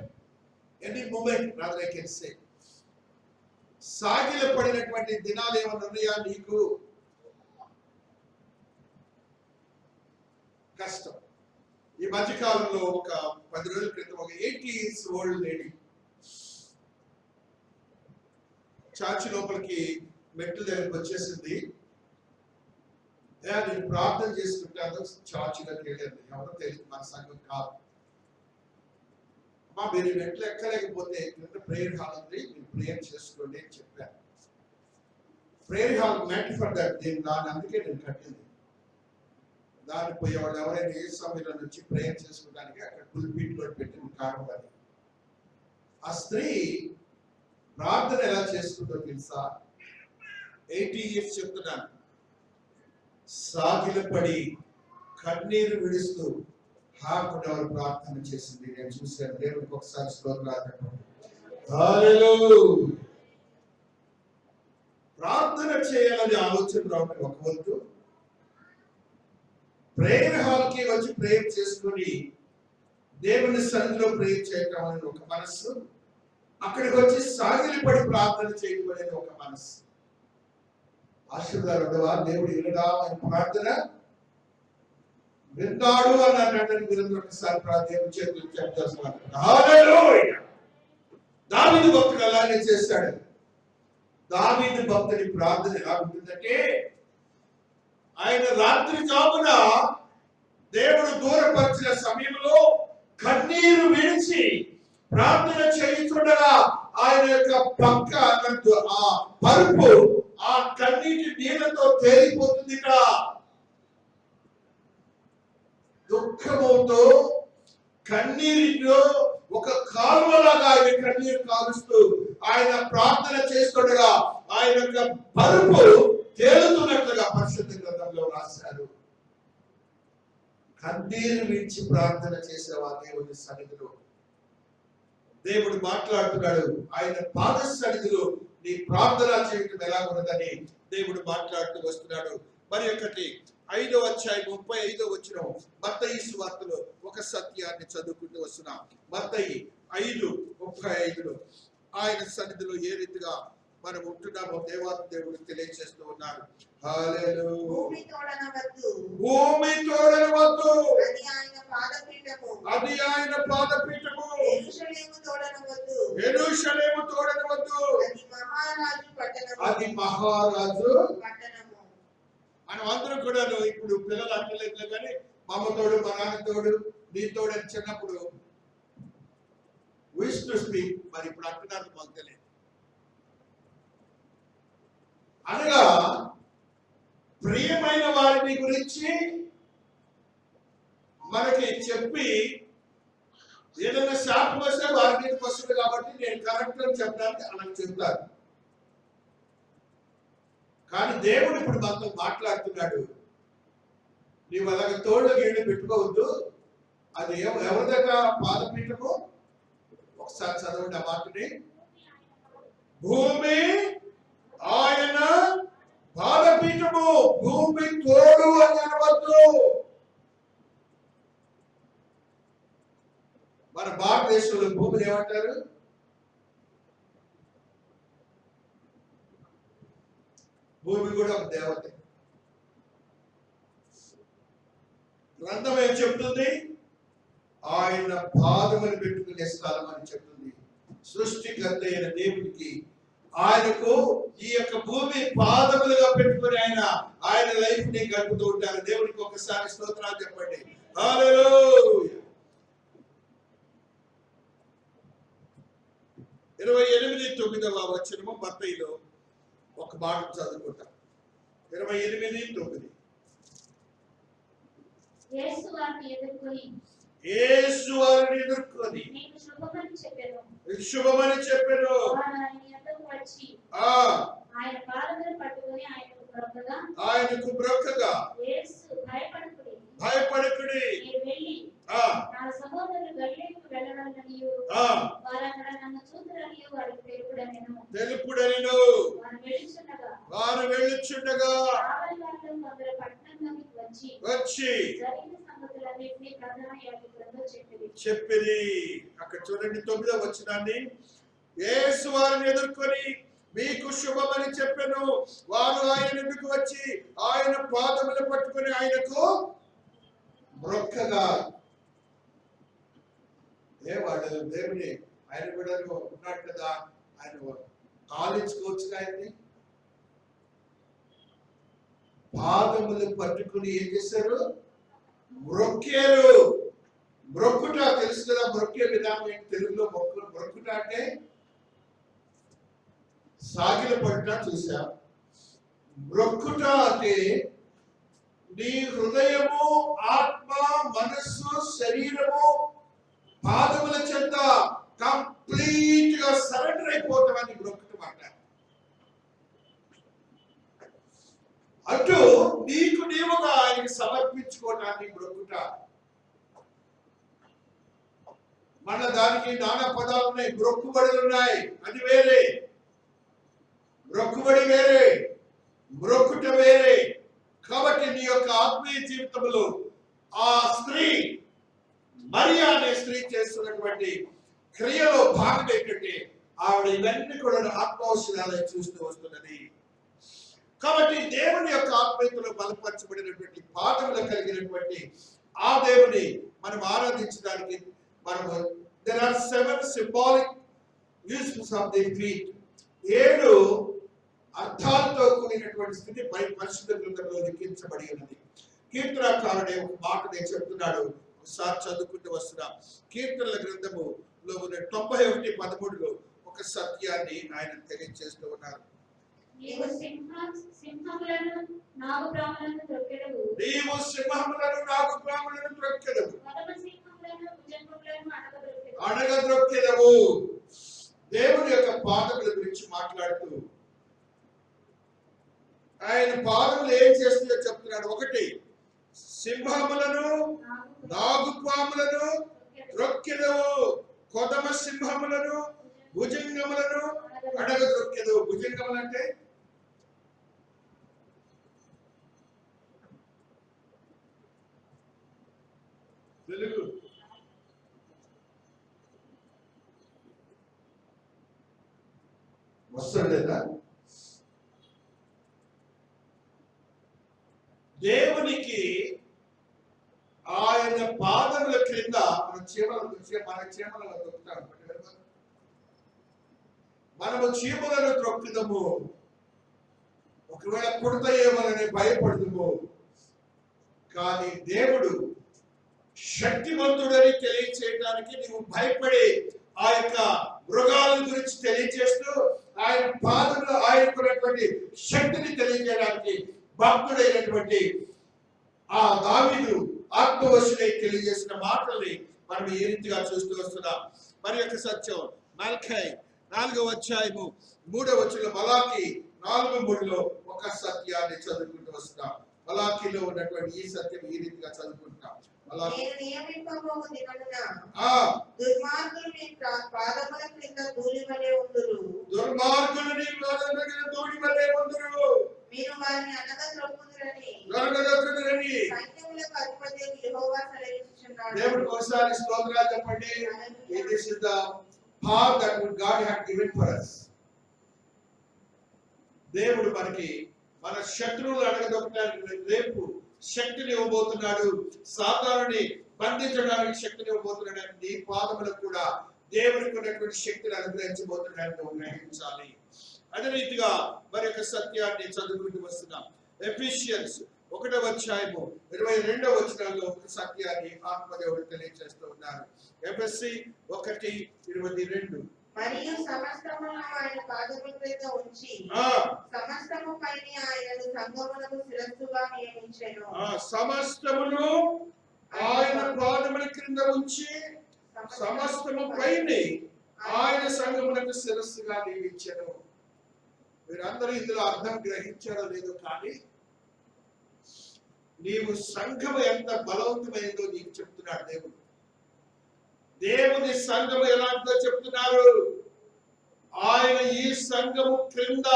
rather I can say, సాగిల పడినటువంటి దినాలు ఏమైనా ఉన్నాయా నీకు? కష్టం. ఈ మధ్యకాలంలో ఒక 10 రోజుల క్రితం ఒక 80 years old లేడీ చర్చి లోపలికి మెట్ల దగ్గరికి వచ్చేసింది. నేను ప్రార్థన చేసుకుంటాను, చర్చిలోకి వెళ్ళింది. ఎవరో తెలియదు, మన సంఘం కాదు. అమ్మా మీరు మెట్లు ఎక్కలేకపోతే ప్రేయర్ హాల్ ఉంది, మీరు ప్రేయర్ చేసుకోండి అని చెప్పాను. Prayer hall met for that, దాన్ని అందుకే నేను కట్టింది. దాన్ని పోయేవాళ్ళు ఎవరైనా ఏ సమయంలో నుంచి ప్రేయర్ చేసుకోవడానికి అక్కడ పుల్పిట్లో పెట్టింది కారణం. ఆ స్త్రీ ప్రార్థన ఎలా చేసుకుందో తెలుసా? 80 years చెప్తున్నాను. సాగిలపడి కన్నీరు విడుస్తూ ½ an hour ప్రార్థన చేసింది. నేను చూశాను. దేవునికి ఒకసారి స్తోత్రాలు. ప్రార్థన చేయాలని ఆలోచన రావడం ఒక వంతు, ప్రేయర్ హాల్ కి వచ్చి ప్రేయర్ చేసుకుని దేవుని సన్నిధిలో ప్రేయర్ చేయటం అనేది ఒక మనస్సు, అక్కడికి వచ్చి సాగిలిపడి ప్రార్థన చేయడం అనేది ఒక మనసు. ఆశీర్వాదవా దేవుడు వినడా అని ప్రార్థన విన్నాడు అని అన్నాడని మీరు ఒకసారి ప్రార్థన చేతులు చెప్తారు. హల్లెలూయా. దావీదు భక్తుడు అలానే చేశాడు. దావీదు భక్తుడి ప్రార్థన ఎలా ఉంటుందంటే, ఆయన రాత్రి జామున దేవుడు దూరపరిచిన సమయంలో కన్నీరు విడిచి ప్రార్థన చేయించుండగా ఆయన యొక్క పక్క ఆ పరుపు ఆ కన్నీటి నీళ్ళతో తేలిపోతుంది. ఇక్కడ దుఃఖముతో కన్నీరులో ఒక కాలువలాగా ఆయన కన్నీరు కాలుస్తూ ఆయన ప్రార్థన చేస్తుండగా ఆయన యొక్క పరుపు తేలుతున్నట్లుగా పరిశుద్ధ గ్రంథంలో రాశారు. కన్నీరు విడిచి ప్రార్థన చేసేవా దేవుని సన్నిధిలో దేవుడు మాట్లాడుతున్నాడు. ఆయన పాద సన్నిధిలో నీ ప్రార్థన చేయటం ఎలా ఉన్నదని దేవుడు మాట్లాడుతూ వస్తున్నాడు. మరి ఒకటి 5వ అధ్యాయం 35వ వచనం మత్తయి సువార్తలో ఒక సత్యాన్ని చదువుకుంటూ వస్తున్నాం. మత్తయి 5:35లో ఆయన సన్నిధిలో ఏ రీతిగా మనం ఉంటున్నామో దేవాది దేవుడు తెలియజేస్తూ ఉన్నారు. హల్లెలూయా. భూమి తోడనవద్దు, అది ఆయన పాదపీఠము. యెరూషలేము తోడనవద్దు, అది మహారాజు పట్టణము. మనం అందరం కూడా ఇప్పుడు పిల్లలు అంటలేదు కానీ మా అమ్మ తోడు మా నాన్న తోడు నీ తోడు అని చిన్నప్పుడు విష్ టు స్పీక్, మరి ఇప్పుడు అంటున్నారు మాకు తెలియదు. అనగా ప్రియమైన వారిని గురించి మనకి చెప్పి ఏదైనా శాపం వస్తే వారి మీదకి వస్తుంది కాబట్టి నేను కరెక్ట్ అని చెప్పడానికి అలా చెప్తారు. కానీ దేవుడు ఇప్పుడు మనతో మాట్లాడుతున్నాడు. నీవు అలాగ తోళ్ళు గీళ్ళు పెట్టుకోవద్దు, అది ఎవరి దగ్గర పాదపీఠము. ఒకసారి చదవండి ఆ మాటని. భూమి ఆయన పాదపీఠము, భూమి తోడు అని అనవద్దు. మన భారతదేశంలో భూమిని ఏమంటారు? భూమి కూడా ఒక దేవత. గ్రంథం ఏం చెప్తుంది? ఆయన పాదములు పెట్టుకునే స్థలం అని చెప్తుంది. సృష్టికర్త అయిన దేవుడికి ఆయనకు ఈ యొక్క భూమి పాదములుగా పెట్టుకుని ఆయన లైఫ్ ని గడుపుతూ ఉంటారు. దేవుడికి ఒకసారి స్తోత్రాలు చెప్పండి. హల్లెలూయా. 28:9వ వచనము మత్తయిలో ఒక మాట చదువుకుంటాం. 28:9. యేసు వారిని ఎదుర్కొని నీకు శుభమని చెప్పెను. ఆయన పాదములు పట్టుకొని ఆయనకు బ్రొక్కగా యేసు భయపడకుడి, నేను వెళ్ళి నా సహోదరులు గలిలయకు వెళ్ళవలెననియు వారు అక్కడ నన్ను చూతురనియు వారికి తెలుపుడనెను. వారు వెళ్ళుచుండగా కావలివారు కొందరు పట్టణంలోకి వచ్చి జరిగిన సంగతులన్నిటినీ ప్రధాన యాజకులతో చెప్పిరి. అక్కడ చూడండి 9వ వచనాన్ని. యేసు వారిని ఎదుర్కొని మీకు శుభమని చెప్పెను. వారు ఆయన ఎదుకు వచ్చి ఆయన పాదములు పట్టుకొని ఆయనకు మొక్కగా. వాళ్ళు దేవుని ఆయన కూడా ఉన్నాడు కదా, ఆయన ఆలోచించుకోవచ్చు. ఆయన్ని పాదములు పట్టుకుని ఏం చేశారు? మొక్కారు. మొక్కుట తెలుసు కదా, మొక్కే విధానం ఏంటి తెలుగులో? మొక్కుట అంటే సాగిల పడుట చూసా. మొక్కుట అంటే నీ హృదయము, ఆత్మ, మనస్సు, శరీరము పాదముల చెంత కంప్లీట్ గా సరెండర్ అయిపోతామని మొక్కుట మాట. అటు నీకు నీవుగా ఆయనకి సమర్పించుకోవటాన్ని మొక్కుట. మన దానికి నానా పదాలు ఉన్నాయి, మొక్కుబడులు ఉన్నాయి, అది వేరే. మొక్కుబడి వేరే, మొక్కుట వేరే. కాబట్టి నీ యొక్క ఆత్మీయ జీవితంలో ఆ స్త్రీ మరియా అనే స్త్రీ చేస్తున్నటువంటి క్రియలో భాగం ఏంటంటే ఆవిడ ఇవన్నీ కూడా ఆత్మవసరాలే చూస్తూ వస్తున్నది. కాబట్టి దేవుని యొక్క ఆత్మీయతలో బలపరచబడినటువంటి పాఠములు కలిగినటువంటి ఆ దేవుని మనం ఆరాధించడానికి మనము there are 7 symbolic uses of the feet. 7 అర్థాలతో కూడినటువంటి స్థితి పరిశుద్ధ గ్రంథంలో లిఖించబడి ఉన్నది. కీర్తనకారుడే ఒక మాట నేను చెప్తున్నాడు, ఒకసారి చదువుకుంటూ వస్తున్నా. కీర్తనల గ్రంథములో ఉన్న 91:13లో ఒక సత్యాన్ని ఆయన తెలియజేస్తూ ఉన్నారు. నీవు సింహములను నాగుపాములను త్రొక్కెదవు. నీవు సింహములను నాగుపాములను త్రొక్కెదవు. కొదమ సింహములను భుజంగములను అణగద్రొక్కెదవు. దేవుని యొక్క పాదముల గురించి మాట్లాడుతూ ఆయన పాదములు ఏం చేస్తుందో చెప్తున్నాడు. 1 సింహములను నాగుపాములను త్రొక్కెదవు, కొదమ సింహములను భుజంగములను అడగద్రొక్కెదవు. భుజంగములు అంటే తెలుగు వస్తుందా? దేవునికి ఆయన పాదముల క్రింద మన చీమలను దొక్కుతాడు. మనము చీమలను త్రొక్కుదము, ఒకవేళ పుడతాయేమోనని భయపడదుము. కానీ దేవుడు శక్తివంతుడని తెలియచేయడానికి నీవు భయపడి ఆ యొక్క మృగాల గురించి తెలియజేస్తూ ఆయన పాదంలో ఆయనకున్నటువంటి శక్తిని తెలియజేయడానికి భక్తుడైనటువంటి ఆ దావీదు ఆత్మవశుడై తెలియజేసిన మాటల్ని మనం ఏ రీతిగా చూస్తూ వస్తున్నాం. మరి యొక్క సత్యం మల్కీ 4:3 మలాకి 4:3లో ఒక సత్యాన్ని చదువుకుంటూ వస్తున్నాం. మలాకీలో ఉన్నటువంటి ఈ సత్యం ఈ రీతిగా చదువుకుంటాం. నేను నియమింపబోవు దినమున దుర్మార్గులు నీ పాదముల క్రింద ధూళి వలె ఉందురు. దుర్మార్గులు నీ పాదముల క్రింద ధూళి వలె ఉందురు. మీరు వారిని అనగద్రొక్కుదురని సైన్యములకు అధిపతి యెహోవా సెలవిస్తున్నాడు. దేవుడికి ఒకసారి స్తోత్రాలు చెప్పండి. This is the power that God had given for us. దేవుడు మనకి మన శత్రువులు అడగదొక్కడానికి రేపు శక్తిని ఇవ్వబోతున్నాడు. సాతానుని బంధించడానికి శక్తిని ఇవ్వబోతున్నాడు. నీ పాదములకు కూడా దేవునికి ఉన్నటువంటి శక్తిని అనుగ్రహించబోతున్నాడని నువ్వు గ్రహించాలి. అదే రీతిగా మరి యొక్క సత్యాన్ని చదువుకుంటూ వస్తున్నాం. ఎఫెసియన్స్ 1:22 ఒక సత్యాన్ని ఆత్మదేవుడు తెలియజేస్తూ ఉన్నారు. ఎఫెసీ 1:22 మరియు సమస్తమును ఆయన పాదముల క్రింద ఉంచి సమస్తము పైన ఆయనను సంఘములకు శిరస్సుగా నియమించెను. సమస్తమును ఆయన పాదముల క్రింద ఉంచి సమస్తము పైన ఆయన సంఘములకు శిరస్సుగా నియమించెను. మీరందరూ ఇందులో అర్థం గ్రహించారో లేదో, కానీ నీవు సంఘము ఎంత బలవంతమైందో నీకు చెప్తున్నాడు దేవుడు. దేవుని సంఘము ఎలాంటిదో చెప్తున్నారు. ఆయన ఈ సంఘము క్రింద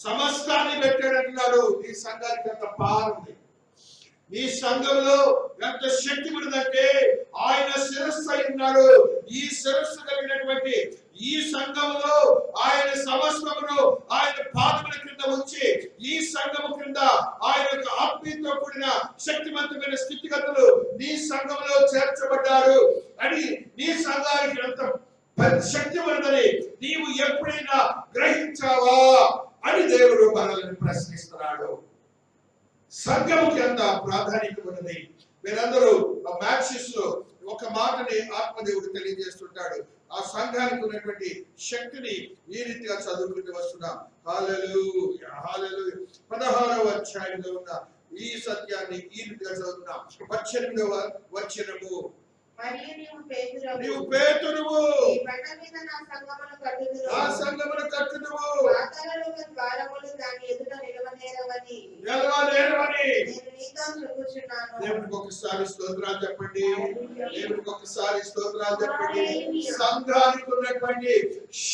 సమస్తాన్ని పెట్టాడంటున్నాడు. ఈ సంఘానికి ఎంత పవర్ ఉంది, ఈ సంఘంలో ఎంత శక్తి ఉన్నదంటే ఆయన శిరస్సు అయి ఉన్నాడు. ఈ శిరస్సు కలిగినటువంటి ఈ సంఘంలో ఆయన సమస్తమును ఆయన పాదముల క్రింద ఉంచి ఈ సంఘము క్రింద ఆయన యొక్క ఆత్మీయతో కూడిన శక్తివంతమైన స్థితిగతులు నీ సంఘంలో చేర్చబడ్డారు అని, నీ సంఘానికి ఎంత శక్తి ఉన్నదని నీవు ఎప్పుడైనా గ్రహించావా అని దేవుడు మనల్ని ప్రశ్నిస్తున్నాడు. సంఘముకి ఎంత ప్రాధాన్యత ఉన్నది. మీరందరూ మ్యాథ్సిస్ లో ఒక మాటని ఆత్మదేవుడు తెలియజేస్తుంటాడు. ఆ సంఘానికి ఉన్నటువంటి శక్తిని ఈ రీతిగా చదువుకుంటూ వస్తున్నాం. హల్లెలూయా హల్లెలూయా. 16వ అధ్యాయంలో ఉన్న ఈ సత్యాన్ని ఈ రీతిగా చదువుతున్నాం. 18వ వచనము, మరియు నీవు పేతురువు ఈ బండ మీద నా సంఘమును కట్టుదువు. పాతాళలోక ద్వారములు దాని ఎదుట నిలవనేరవని నేను నీతో చెప్పుచున్నాను. దేవునికి ఒకసారి స్తోత్రాలు చెప్పండి. దేవునికి ఒకసారి స్తోత్రాలు చెప్పండి. సంఘానికి ఉన్నటువంటి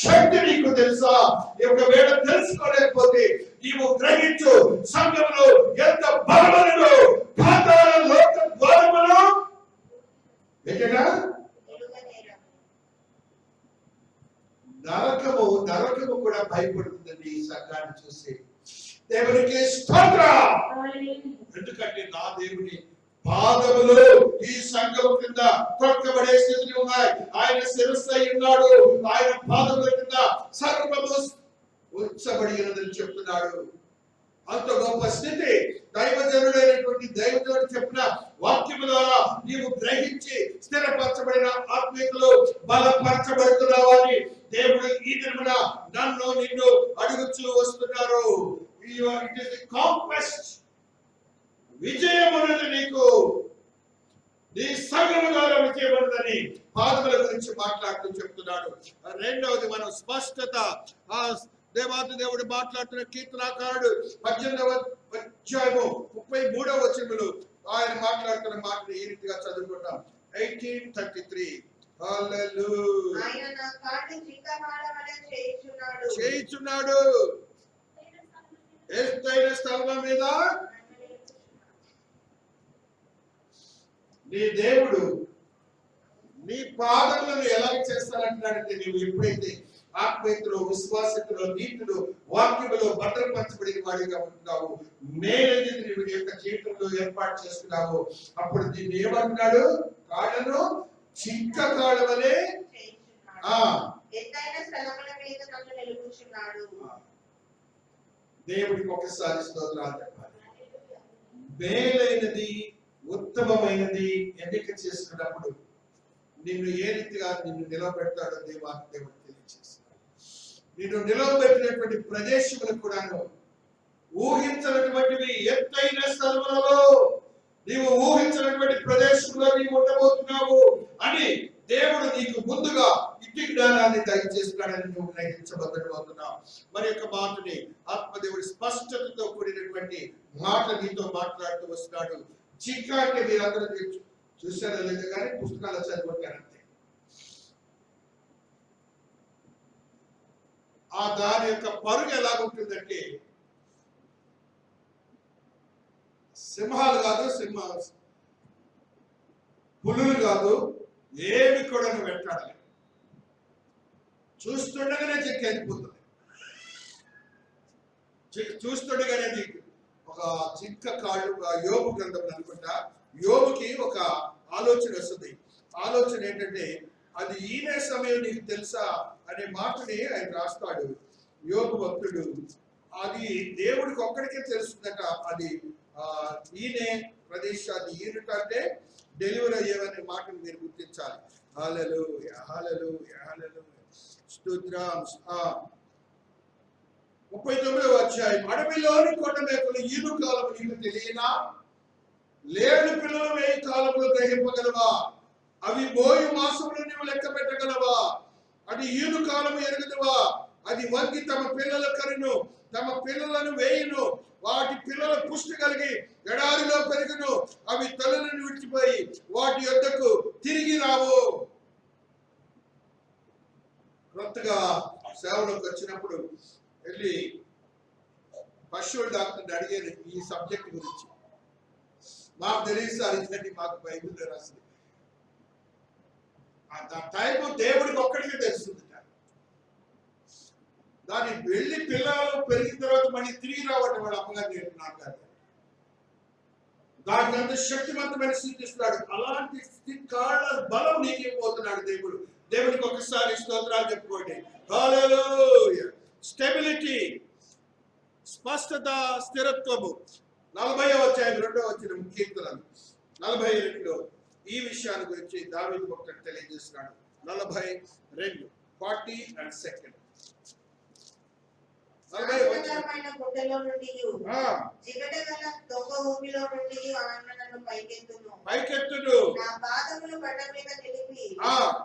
శక్తి నీకు తెలుసా? ఒకవేళ తెలుసుకోలేకపోతే నీవు గ్రహించు. సంఘంలో ఎంత బలమున్నదో పాతాళ లోక ద్వారములు నరకము కూడా భయపడుతుందండి ఈ సంఘాన్ని చూసి. దేవునికి స్తోత్రం. ఎందుకంటే నా దేవుని పాదములు ఈ సంఘం కింద తొక్కబడే స్థితిలో ఉన్నాయి. ఆయన శిరస్సు అయి ఉన్నాడు. ఆయన పాదముల కింద సర్వము ఉంచబడి ఉన్నదని చెప్తున్నాడు. అంత గొప్ప స్థితి దైవజనుడైనటువంటి దైవజనుడు చెప్పిన వాక్యము ద్వారా నీవు గ్రహించి స్థిరపరచబడిన ఆత్మీయతలో బలపరచబడుతున్నావా అని దేవుడు ఈ దినమున నన్ను నిన్ను అడుగుచూ వస్తున్నారు. విజయం ఉన్నది నీకు, నీ సంఘము ద్వారా విజయం ఉన్నదని పాదముల గురించి మాట్లాడుతూ చెప్తున్నాడు. రెండవది మనం స్పష్టత. దేవాది దేవుడు మాట్లాడుతున్న కీర్తనాకారుడు 18వ అధ్యాయము 33వ వచనములో ఆయన మాట్లాడుతున్న మాటలు ఈ రీతిగా చదువుకుంటాం. 18:33 హల్లెలూయా. ఆయన నా కాళ్ళు చిక్కమాడవలె చేయుచున్నాడు. ఎత్తైన స్థలం మీద నీ దేవుడు నీ పాదములను ఎలాగ చేస్తానంటున్నాడంటే, నీవు ఎప్పుడైతే ఆత్మీయతలో, విశ్వాసతలో, నీతిలో, వాక్యములో భద్రపరచబడిన వాడిగా ఉంటున్నావు, మేలైనది నీవు నీ యొక్క జీవితంలో ఏర్పాటు చేసుకున్నావు, అప్పుడు దీన్ని ఏమంటున్నాడు? కాళ్ళను చిక్క కాళ్ళ వలె ఎత్తైన స్థలముల మీద నన్ను నిలుపుచున్నాడు. దేవుడికి ఒకసారి స్తోత్రాలు చెప్పాలి. మేలైనది, ఉత్తమమైనది ఎన్నిక చేసుకున్నప్పుడు నిన్ను ఏ రీతిగా నిన్ను నిలబెడతాడో దేవుడు తెలియజేస్తాడు. నిన్ను నిలబెట్టినటువంటి ప్రదేశములు కూడాను ఊహించినటువంటివి, ఎత్తైన స్థలములలో నీవు ఊహించినటువంటి ప్రదేశంలో నీవు ఉండబోతున్నావు అని దేవుడు నీకు ముందుగా ఇట్టి జ్ఞానాన్ని దయచేస్తున్నాడని నువ్వు గ్రహించబోతున్నావు. మరి యొక్క మాటని ఆత్మదేవుడి స్పష్టతతో కూడినటువంటి మాట నీతో మాట్లాడుతూ వస్తున్నాడు. చిక్క అంటే మీరందరూ చూశారో లేదు కానీ పుస్తకాలు చదివింటారంతే. ఆ దాని యొక్క పరుగు ఎలాగుంటుందంటే, సింహాలు కాదు, పులులు కాదు, ఏమి కూడా వెంటాడాలి. చూస్తుండగానే చెక్కెళ్ళిపోతుంది. చూస్తుండగానే ఒక జింక కాళ్ళు, యోబు గ్రంథం అనుకుంటా, యోబుకి ఒక ఆలోచన వస్తుంది. ఆలోచన ఏంటంటే, అది ఈనే సమయం నీకు తెలుసా అనే మాటని ఆయన రాస్తాడు యోబు భక్తుడు. అది దేవుడికి ఒక్కడికే తెలుస్తుందట. అది ఈనే ప్రదేశాన్ని ఈనుకంటే డెలివరీ అయ్యేవనే మాటను మీరు గుర్తించాలి. హల్లెలూయా, హల్లెలూయా, హల్లెలూయా, స్తోత్రం. 39వ అధ్యాయం. అడవిలోని కొండ మేకలు ఈను కాలము నీకు తెలియనా? లేడు పిల్లలు 1000 కాలములు గ్రహింపగలవా? అవి బోయు మాసములు నీవు లెక్క పెట్టగలవా? అది ఈను కాలము ఎరుగుదవా? అది వంగి తమ పిల్లల కరును, తమ పిల్లలను వేయును, వాటి పిల్లల పుష్టి కలిగి ఎడారిలో పెరుగును, అవి తల్లులను విడిచిపోయి వాటి యొద్దకు తిరిగి రావు. కొత్తగా సేవలోకి వచ్చినప్పుడు వెళ్ళి పశువుల డాక్టర్ని అడిగాను ఈ సబ్జెక్ట్ గురించి. మాకు తెలియదు సార్, ఇదండి మాకు బైబిల్లో రాసింది. ఆ టైము దేవుడికి ఒక్కడికే తెలుస్తుంది. దాన్ని వెళ్ళి పిల్లలు పెరిగిన తర్వాత మళ్ళీ తిరిగి రావటం వాళ్ళ అమ్మగారు నేర్పున్నారు. దానికి అంత శక్తివంతమైన స్థితి ఇస్తున్నాడు. అలాంటి స్థితి కాళ్ళ బలం నీకు ఇవ్వబోతున్నాడు దేవుడు. దేవుడికి ఒకసారి స్తోత్రాలు చెప్పుకోండి. హల్లెలూయా. స్టెబిలిటీ, స్పష్టత, స్థిరత్వము. 40వ అధ్యాయం 2వ వచనం కీర్తనలు 42లో ఈ విషయాన్ని గురించి దావీదు భక్తుడు తెలియజేస్తున్నాడు. 42 40 and 2. గుడ్డలో నుండి జిగటగల దొంగ ఊపిలో నుండి ఆయన నన్ను పైకెత్తును. నా పాదములు బండ మీద నిలిపి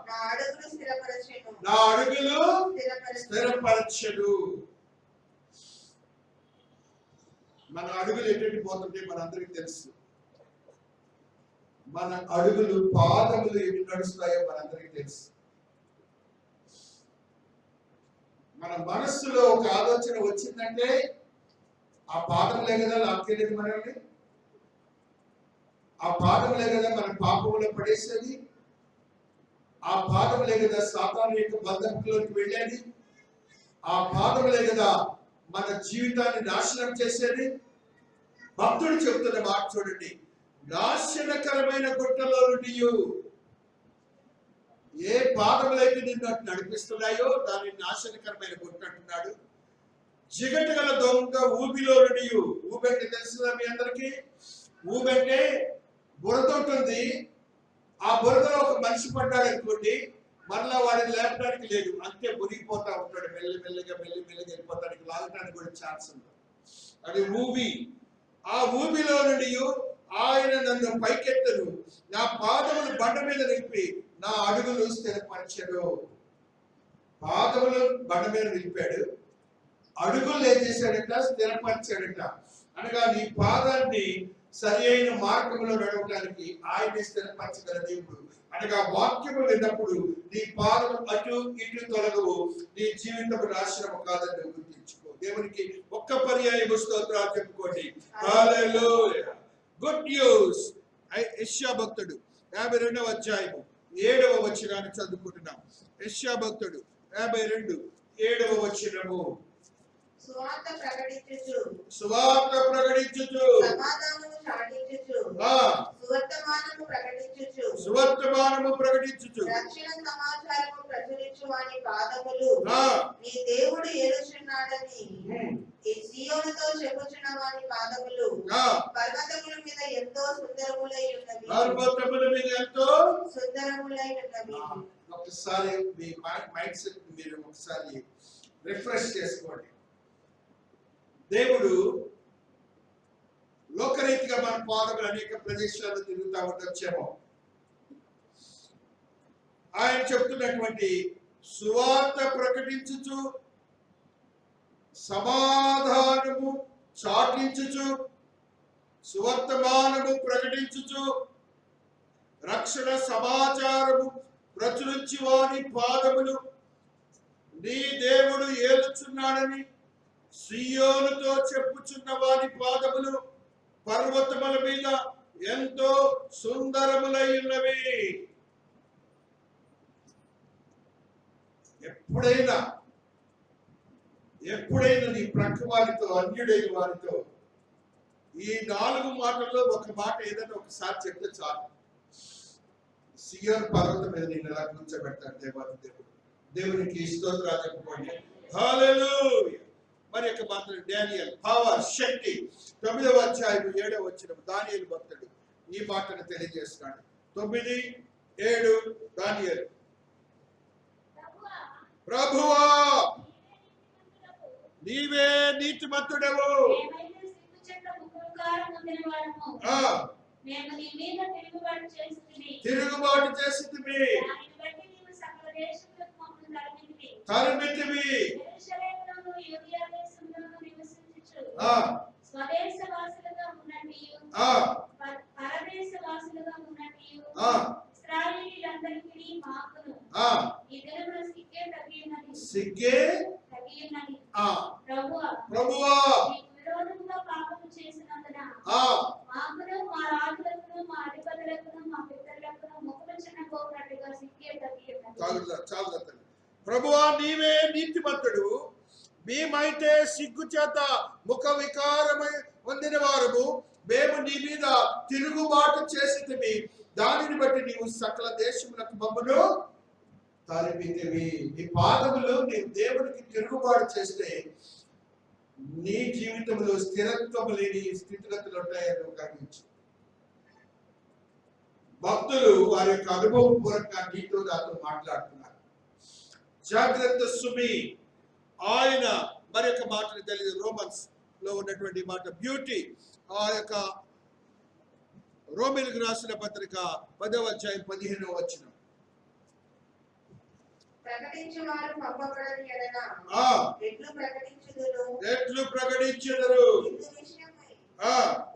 నా అడుగులు స్థిరపరచెను. మన అడుగులు ఎటువంటి పోతుంటే మనందరికి తెలుసు. మన అడుగులు, పాదములు ఎటు నడుస్తాయో మనందరికి తెలుసు. మన మనస్సులో ఒక ఆలోచన వచ్చిందంటే ఆ పాదములే కదా లాక్కేది మనల్ని. ఆ పాదములే కదా మన పాపములో పడేసేది. ఆ పాదములే కదా సాతాను యొక్క బంధంలోకి వెళ్ళేది. ఆ పాదములే కదా మన జీవితాన్ని నాశనం చేసేది. భక్తుడు చెప్తున్న మాట చూడండి, నాశనకరమైన గుట్టలో నుండి ఏ పాదములైతే నిన్ను నడిపిస్తున్నాయో దాన్ని నాశనకరమైన గుట్ట అంటున్నాడు. జిగట గల దొంగ ఊబిలో నుండి, ఊబెంటే తెలుస్తుందా మీ అందరికి? ఊబెంటే బురద ఉంటుంది. ఆ బురదలో ఒక మనిషి పడ్డాడు అనుకోండి, మరలా వాడిని లేపడానికి లేదు, అంతే మునిగిపోతా ఉంటాడు. మెల్లిమెల్లిగా వెళ్ళిపోతానికి, లాగటానికి కూడా ఛాన్స్ ఉంది. అది ఊబి. ఆ ఊబిలో నుండి ఆయన నన్ను పైకెత్తను, నా పాదములు బండ మీద నిలిపి నా అడుగులు స్థిరపరచడు. పాదములు బండ మీద నిలిపాడు, అడుగులు ఏం చేశాడట? స్థిరపరిచాడట. అనగా నీ పాదాన్ని సరి అయిన మార్గంలో నడవడానికి ఆయనే స్థిరపరచగల దేవుడు. అనగా వాక్యము విన్నప్పుడు నీ పాదం అటు ఇటు తొలగవు, నీ జీవితం నాశనం కాదని గుర్తించుకో. దేవునికి ఒక్క పర్యాయం స్తోత్రాలు చెప్పుకోండి. హల్లెలూయా. Good news. యెషయా భక్తుడు 52వ అధ్యాయము 7వ వచనాన్ని చదువుకుంటున్నాం. యెషయా భక్తుడు 52:7 వచనము. సువార్త ప్రకటించుచు, సమాధానము చాటించుచు, సువర్తమానము ప్రకటించుచు, రక్షణ సమాచారము ప్రచురించు వాని పాదములు నీ దేవుడు ఏలుచున్నాడని సీయోనుతో చెప్పుచున్న వాని పాదములు పర్వతముల మీద ఎంతో సుందరములై ఉన్నవి. ఒకసారి మీ మైండ్ సెట్ మీరు ఒకసారి రిఫ్రెష్ చేసుకోండి. దేవుడు లోకరీతిగా మన పాదములు అనేక ప్రదేశాల్లో తిరుగుతూ ఉండొచ్చేమో. ఆయన చెప్తున్నటువంటి సువార్త ప్రకటించుచు, సమాధానము చాటించుచు, సువర్తమానము ప్రకటించుచు, రక్షణ సమాచారము ప్రచురించి వారి పాదములు నీ దేవుడు ఏలుచున్నాడని సీయోనుతో చెప్పుచున్న వారి పాదములు పర్వతముల మీద ఎంతో సుందరములై ఉన్నవి. ఎప్పుడైనా నీ ప్రక్క వారితో, అన్యుడైన వారితో ఈ 4 మాటల్లో ఒక మాట ఏదైనా ఒకసారి చెప్తే చాలు. సియోను పర్వతం మీద నేను ఎలా కూర్చోబెడతాను దేవాది దేవుడు. దేవునికి స్తోత్రాలు చెప్పుకోండి. హల్లెలూయా. మరి యొక్క మాత్రం డానియేల్ పవర్ శక్తి 9వ అధ్యాయం 7వ వచనం. దానియేలు భక్తుడు ఈ మాటను తెలియజేస్తున్నాడు. 9:7 దానియేలు. ప్రభువా నీవే నీతిమంతుడవు, తిరుగుబాటు చేసితివి, తరిమితివి, సిగ్గే ప్రభువా ప్రభువా నీవే నీతిమంతుడు, మేమైతే సిగ్గు చేత ముఖ వికారమై పొందిన వారము, మేము నీ మీద తిరుగుబాటు చేసితివి, దానిని బట్టి నీవు సకల దేశములకు మమ్మను తరిమితివి. నీ పాదములు నీవు దేవునికి తిరుగుబాటు చేస్తే నీ జీవితంలో స్థిరత్వం లేని స్థితిగతులు ఉంటాయని గమనించు. భక్తులు వారి యొక్క అనుభవపూర్వకంగా నీతో నాతో మాట్లాడుతున్నారు. జాగ్రత్త సుమి. ఆయన మరి యొక్క మాటను తెలియదు. రోమన్స్ లో ఉన్నటువంటి మాట బ్యూటీ. ఆ యొక్క రోమిలకు రాసిన పత్రిక 10వ అధ్యాయం 15వ వచనం. ప్రకటించువారు పంపబడని ఎడల ఎట్లు ప్రకటించుదురు.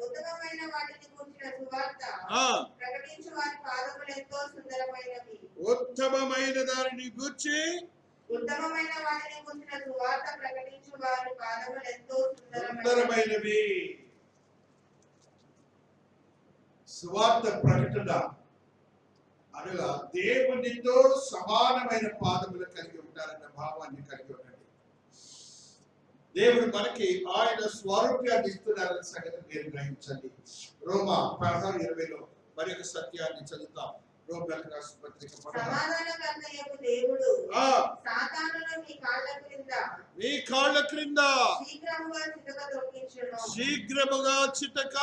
ఉత్తమమైన వాటిని గూర్చిన సువార్త ప్రకటించు వారి పాదములు ఎంతో సుందరమైనవి. ఉత్తమమైన దానిని గూర్చి, ఉత్తమమైన వాటిని గూర్చిన సువార్త ప్రకటించు వారి పాదములు ఎంతో సుందరమైనవి. సువార్త ప్రకటన అనగా దేవునితో సమానమైన పాదములు కలిగి ఉంటారన్న భావాన్ని కలిగి ఉండండి. దేవుడు మనకి ఆయన స్వరూపాన్ని ఇస్తున్నారన్న సంగతి మీరు గ్రహించండి. రోమా 16:20లో మరి ఒక సత్యాన్ని చదువుతాం. రోమీయులకు రాసిన పత్రిక 16. సమాధానకర్తయగు దేవుడు సాతానును మీ కాళ్ళ క్రింద శీఘ్రముగా చితక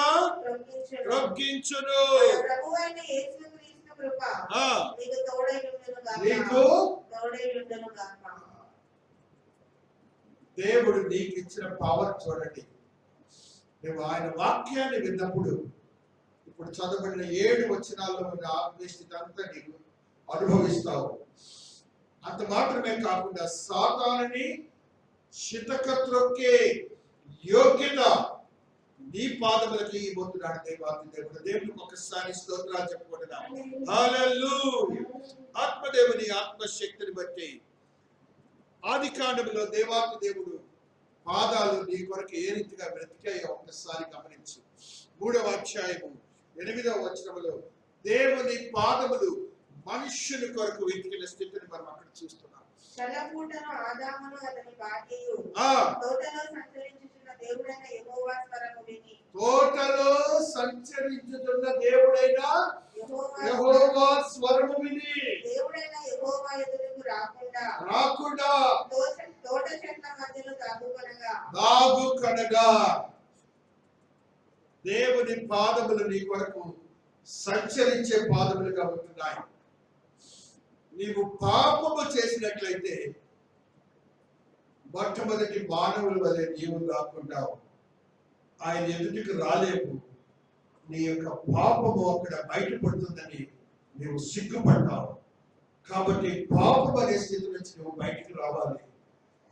త్రొక్కించును. ప్రభువైన యేసుక్రీస్తు కృప మీకు తోడై ఉండును గాక. దేవుడు నీకు ఇచ్చిన పవర్ చూడండి. నువ్వు ఆయన వాక్యాన్ని విన్నప్పుడు ఇప్పుడు చదవబడిన 7 వచనాల్లో ఉన్న ఆత్మీయ స్థితి అంతా నీకు అనుభవిస్తావు. అంత మాత్రమే కాకుండా సాతానుని చితక త్రొక్కే యోగ్యత నీ పాదములకి ఇవ్వబోతున్నాడు దేవుడు. దేవునికి ఒకసారి స్తోత్రాలు చెప్పుకుంటున్నాం. హల్లెలూయా. ఆత్మదేవుని ఆత్మశక్తిని బట్టి ఆది కాండములో దేవాతి దేవుడు పాదాలు నీ కొరకు ఏ రీతిగా బ్రతికాయో ఒక్కసారి గమనించు. 3వ అధ్యాయము 8వ వచనములో దేవుని పాదములు మనుష్యుని కొరకు వెతికిన స్థితిని మనం అక్కడ చూస్తున్నాం. తోటలో సంచరించుతున్న దేవుడైన యెహోవా స్వరము విని దేవుడైన యెహోవా ఎదురుకు రాకుండా తోట చెట్ల మధ్యలో దాగుకొనగా దేవుని పాదములు నీ కొరకు సంచరించే పాదములుగా ఉంటున్నాయి. నీవు పాపము చేసినట్లయితే మొట్టమొదటి మానవుల వలె నీవు దాక్కుంటావు. ఆయన ఎదుటికి రాలేవు. నీ యొక్క పాపము అక్కడ బయటపడుతుందని నీవు సిగ్గుపడ్డావు. కాబట్టి పాపం అనే స్థితి నుంచి నువ్వు బయటికి రావాలి.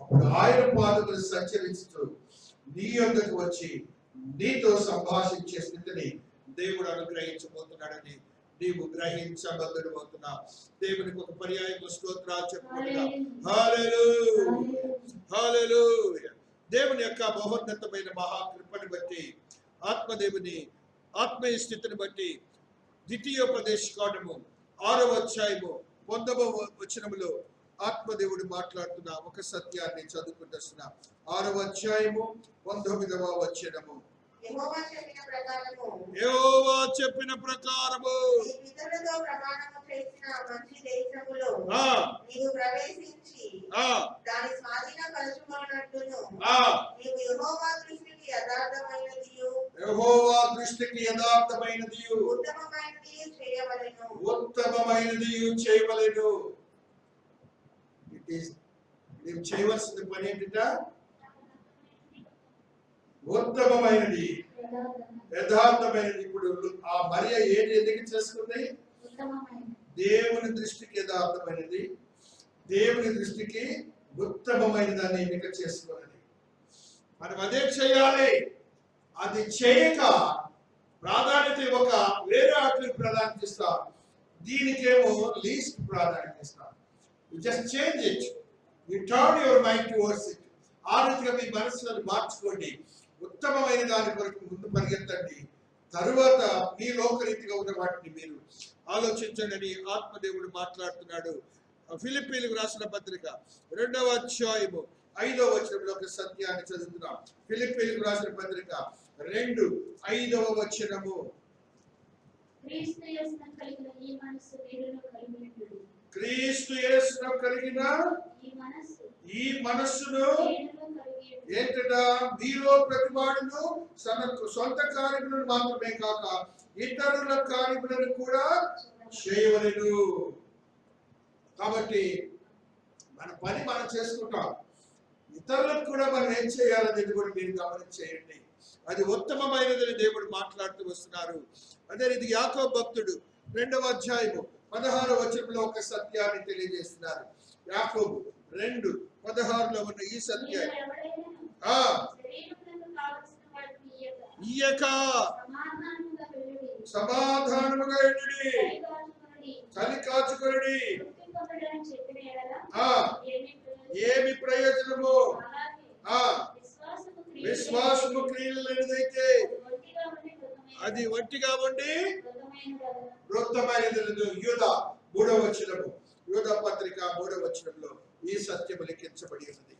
అప్పుడు ఆయన పాదములు సంచరిస్తూ నీ యొద్దకు వచ్చి నీతో సంభాషించే స్థితిని దేవుడు అనుగ్రహించబోతున్నాడని నీవు గ్రహించబద్దుడు అవుతున్నావు. దేవునికి ఒక పర్యాయం స్తోత్రాలు చెప్పుకుంటున్నాం. హల్లెలూయా, హల్లెలూయా. దేవుని యొక్క మహోన్నతమైన మహాకృపను బట్టి ఆత్మదేవుని ఆత్మీయ స్థితిని బట్టి ద్వితీయోపదేశకాండము 6వ అధ్యాయము 9వ వచనములో ఆత్మదేవుడు మాట్లాడుతున్న ఒక సత్యాన్ని చదువుకుంటున్నా. 6వ అధ్యాయము 19వ వచనము. యెహోవా చెప్పిన ప్రకారము నీవు ప్రవేశించి దాని స్వాధీనపరచుకొనుటకును నీవు యెహోవా దృష్టికి యథార్థమైనదియు ఉత్తమమైనదియు చేయవలెను. నీవు చేయవలసిన పని ఏంటిట? ఉత్తమమైనది, యథార్థమైనది. ఇప్పుడు ఆ మరియ ఏది ఎందుకు చేసుకుంది? దేవుని దృష్టికి యథార్థమైనది, దేవుని దృష్టికి ఉత్తమమైన దాన్ని ఎన్నిక చేసుకోవాలి. మనం అదే చేయాలి. అది చేయక ప్రాధాన్యత ఇవ్వక వేరే వాటికి ప్రాధాన్యత ఇస్తాం. దీనికేమో లీస్ట్ ప్రాధాన్యత ఇస్తాం. You just change it, U turn your mind towards it. ఆ రీతిగా మీ మనసులను మార్చుకోండి. ఉత్తమమైన దాని కొరకు ముందు పరిగెత్తండి. తరువాత మీ లోకరీతిగా ఉన్న వాటిని మీరు ఆలోచించండి. ఆత్మదేవుడు మాట్లాడుతున్నాడు. ఫిలిప్పీలకు రాసిన పత్రిక 2వ అధ్యాయము 5వ వచనంలో ఒక సత్యాన్ని చదువుతున్నాం. ఫిలిప్పీలకు రాసిన పత్రిక 2:5వ వచనము. క్రీస్తు యేసును కలిగిన ఈ మనస్సును ఏంటట? మీలో ప్రతివాడును సొంత కార్యములను మాత్రమే కాక ఇతరుల కార్యములను కూడా చేయవలెను. కాబట్టి మన పని మనం చేసుకుంటాం. ఇతరులకు కూడా మనం ఏం చేయాలనేది కూడా మీరు గమనించేయండి. అది ఉత్తమమైనదని దేవుడు మాట్లాడుతూ వస్తున్నారు. అదే రీతి యాకోబు భక్తుడు 2వ అధ్యాయము 16వ వచనంలో ఒక సత్యాన్ని తెలియజేస్తున్నారు. యాకోబు 2:16లో ఉన్న ఈ సత్యాన్ని సమాధానముగా ఉండుడి, చలి కాచుకొనుడి. ఏమి ప్రయోజనము? విశ్వాసము క్రియలు లేనిదైతే అది ఒంటిగా ఉండి వృత్తమైనది. యూదా 3వ వచనము, యూదా పత్రిక 3వ వచనంలో ఈ సత్యము లిఖించబడి ఉన్నది.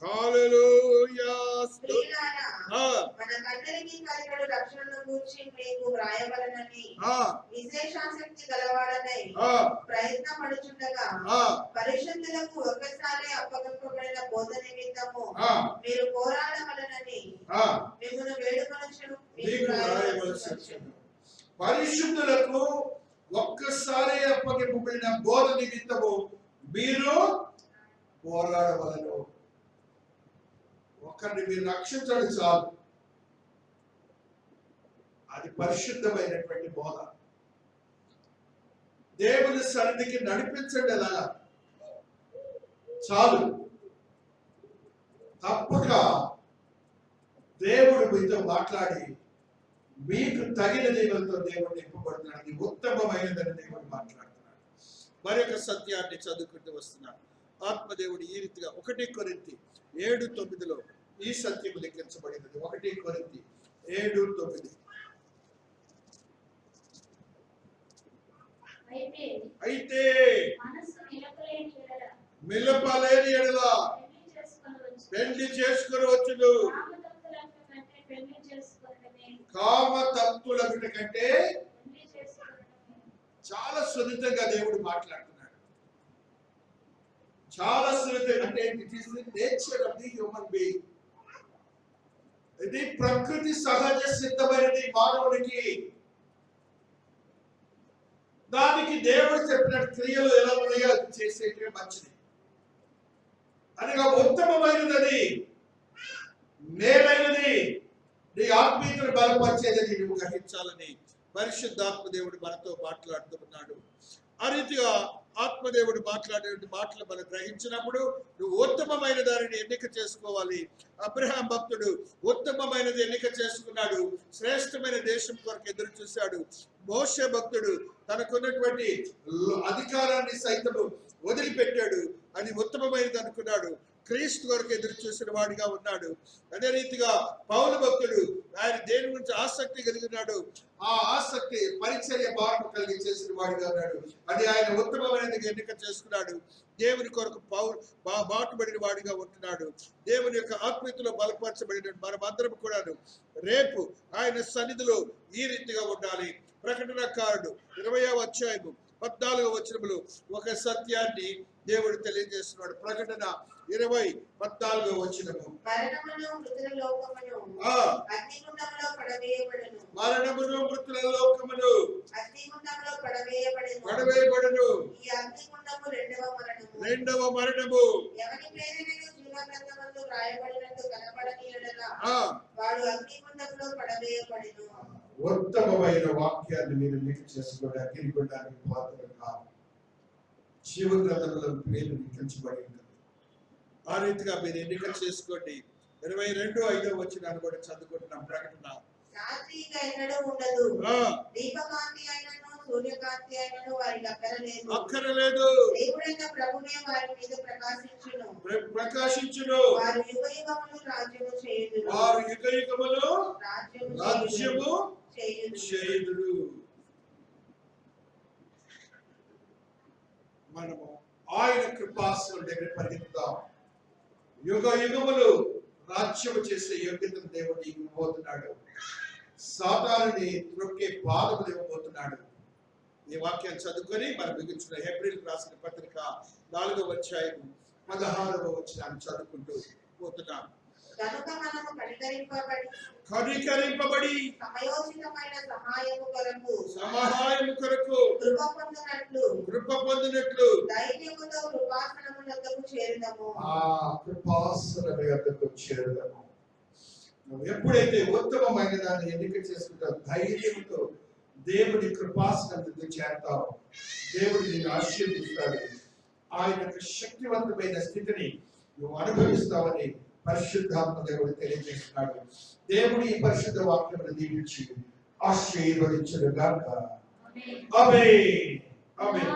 హల్లెలూయా. ప్రియులారా, ఆ, మనకందరికీ కలిగడు రక్షణను గూర్చి మీకు వ్రాయవలెనని ఆ, విశేషాసక్తి గలవాడనై ఆ, ప్రయత్నపడుచుండగా ఆ, పరిశుద్ధులకు ఒకసారి అప్పగింపబడిన బోధ నిమిత్తము ఆ, మీరు పోరాడవలెనని ఆ. మిమ్మల్ని వేడుకొనుచును. మీకు రాయవలసి వచ్చును. పరిశుద్ధులకు ఒక్కసారి అప్పగింపబడిన బోధ నిమిత్తము మీరు పోరాడవలను. ఒకరిని మీరు రక్షించడం చాలు, అది పరిశుద్ధమైనటువంటి బోధ. దేవుని సన్నిధికి నడిపించండి, అలా చాలు. తప్పక దేవుడు మీతో మాట్లాడి మీకు తగిన దేవులతో దేవుడు నింపబడుతున్నాడు. ఇది ఉత్తమమైనదని దేవుడు మాట్లాడుతున్నాడు. మరొక సత్యాన్ని చదువుకుంటూ వస్తున్నాడు. ఆత్మదేవుడు ఈ రీతిగా 1 కొరింథీ 7:9 ఈ సత్యం లిఖించబడినది. 1 కొరింథీ 7:9. అయితే మిలపలేని ఎడల పెళ్లి చేసుకుని వచ్చును. కామ తత్తుల కంటే చాలా సున్నితంగా దేవుడు మాట్లాడుతున్నాడు. చాలా సున్నితం అంటే it is the nature of the human being. ఇది ప్రకృతి సహజ సిద్ధమైనది మానవునికి. దానికి దేవుడు చెప్పిన క్రియలు ఎలా ఉన్నాయో అది చేసేటే మంచిది. అనగా ఉత్తమమైనది, మేలైనది, నీ ఆత్మీయతను బలపరిచేదని నువ్వు గ్రహించాలని పరిశుద్ధాత్మ దేవుడు మనతో మాట్లాడుతూ ఉన్నాడు. ఆ రీతిగా ఆత్మదేవుడు మాట్లాడే మాటలు మనం గ్రహించినప్పుడు నువ్వు ఉత్తమమైన దానిని ఎన్నిక చేసుకోవాలి. అబ్రహాం భక్తుడు ఉత్తమమైనది ఎన్నిక చేసుకున్నాడు. శ్రేష్టమైన దేశం కొరకు ఎదురు చూశాడు. మోషే భక్తుడు తనకున్నటువంటి అధికారాన్ని సైతము వదిలిపెట్టాడు. అది ఉత్తమమైనది అనుకున్నాడు. క్రీస్తు కొరకు ఎదురు చూసిన వాడిగా ఉన్నాడు. అదే రీతిగా పౌలు భక్తుడు ఆయన దేని గురించి ఆసక్తి కలిగి ఉన్నాడు. ఆ ఆసక్తి పరిచర్య భారం కలిగి చేసిన వాడిగా ఉన్నాడు. అది ఆయన ఉత్తమమైనది ఎన్నిక చేసుకున్నాడు. దేవుని కొరకు బాటుబడిన వాడిగా ఉంటున్నాడు. దేవుని యొక్క ఆత్మీయతలో బలపరచబడిన మనమందరం కూడాను రేపు ఆయన సన్నిధిలో ఈ రీతిగా ఉండాలి. ప్రకటనకారుడు 20వ అధ్యాయము 14వ వచనములో ఒక సత్యాన్ని దేవుడు తెలియజేస్తున్నాడు. ప్రకటన 20:14వ వచనము, మరణమును మృతుల లోకమును అగ్నిగుండములో పడవేయబడును. మరణమును మృతుల లోకమును అగ్నిగుండములో పడవేయబడును. పడవేయబడును. ఈ అగ్నిగుండము రెండవ మరణము. ఎవరి పేరును జీవగ్రంథమందు రాయబడినట్టు కనబడని యెడల వాడు అగ్నిగుండములో పడవేయబడును. ఉత్తమమైన వాక్యాన్ని మీరు మీకు చేసుకోండి. అగ్నిగుండానికి పాత్ర కాదు. జీవగ్రంథంలో పేరు లిఖించబడి ఉంటుంది. ఆ రీతిగా మీరు ఎన్నిక చేసుకోండి. 22:5వ వచనాన్ని కూడా చదువుకుంటున్నాం. ప్రకటన, రాత్రికి ఎన్నడూ ఉండదు, దీపకాంతి అయినను సూర్యకాంతి అయినను వారికి అక్కరలేదు. దేవుడైన ప్రభువే వారి మీద ప్రకాశించును. వారు యుగయుగములు రాజ్యము చేయుదురు. రాజ్యము చేయుదురు. మనము ఆయన కృపాసనం దగ్గర పరిగెత్తుదాం. యుగములు రాజ్యము చేసే యోగ్యతను దేవుడు ఇవ్వబోతున్నాడు. సాతానుని త్రొక్కే పాదములు ఇవ్వబోతున్నాడు. ఈ వాక్యాన్ని చదువుకొని మనం మిగిల్చిన హెబ్రీయులకు రాసిన పత్రిక 4వ అధ్యాయము 16వ వచనాన్ని చదువుకుంటూ పోతున్నాం. కనుక మనము కనికరింపబడి సమయోచితమైన సహాయము కొరకు కృప పొందినట్లు ధైర్యముతో కృపాసనమునకు చేరుదము. కృపాసనము యొద్దకు చేరుదము. నువ్వు ఎప్పుడైతే ఉత్తమమైన దాన్ని ఎన్నిక చేసుకుంటావు, ధైర్యంతో దేవుని కృపాసనకు చేరతావు, దేవుడు నిన్ను ఆశీర్వదిస్తాడు. ఆయన శక్తివంతమైన స్థితిని నువ్వు అనుభవిస్తావని పరిశుద్ధాత్మ దేవుడు తెలియజేస్తున్నాడు. దేవుడు ఈ పరిశుద్ధ వాక్యమును దీవించి ఆశీర్వదించును గాక. ఆమేన్. ఆమేన్.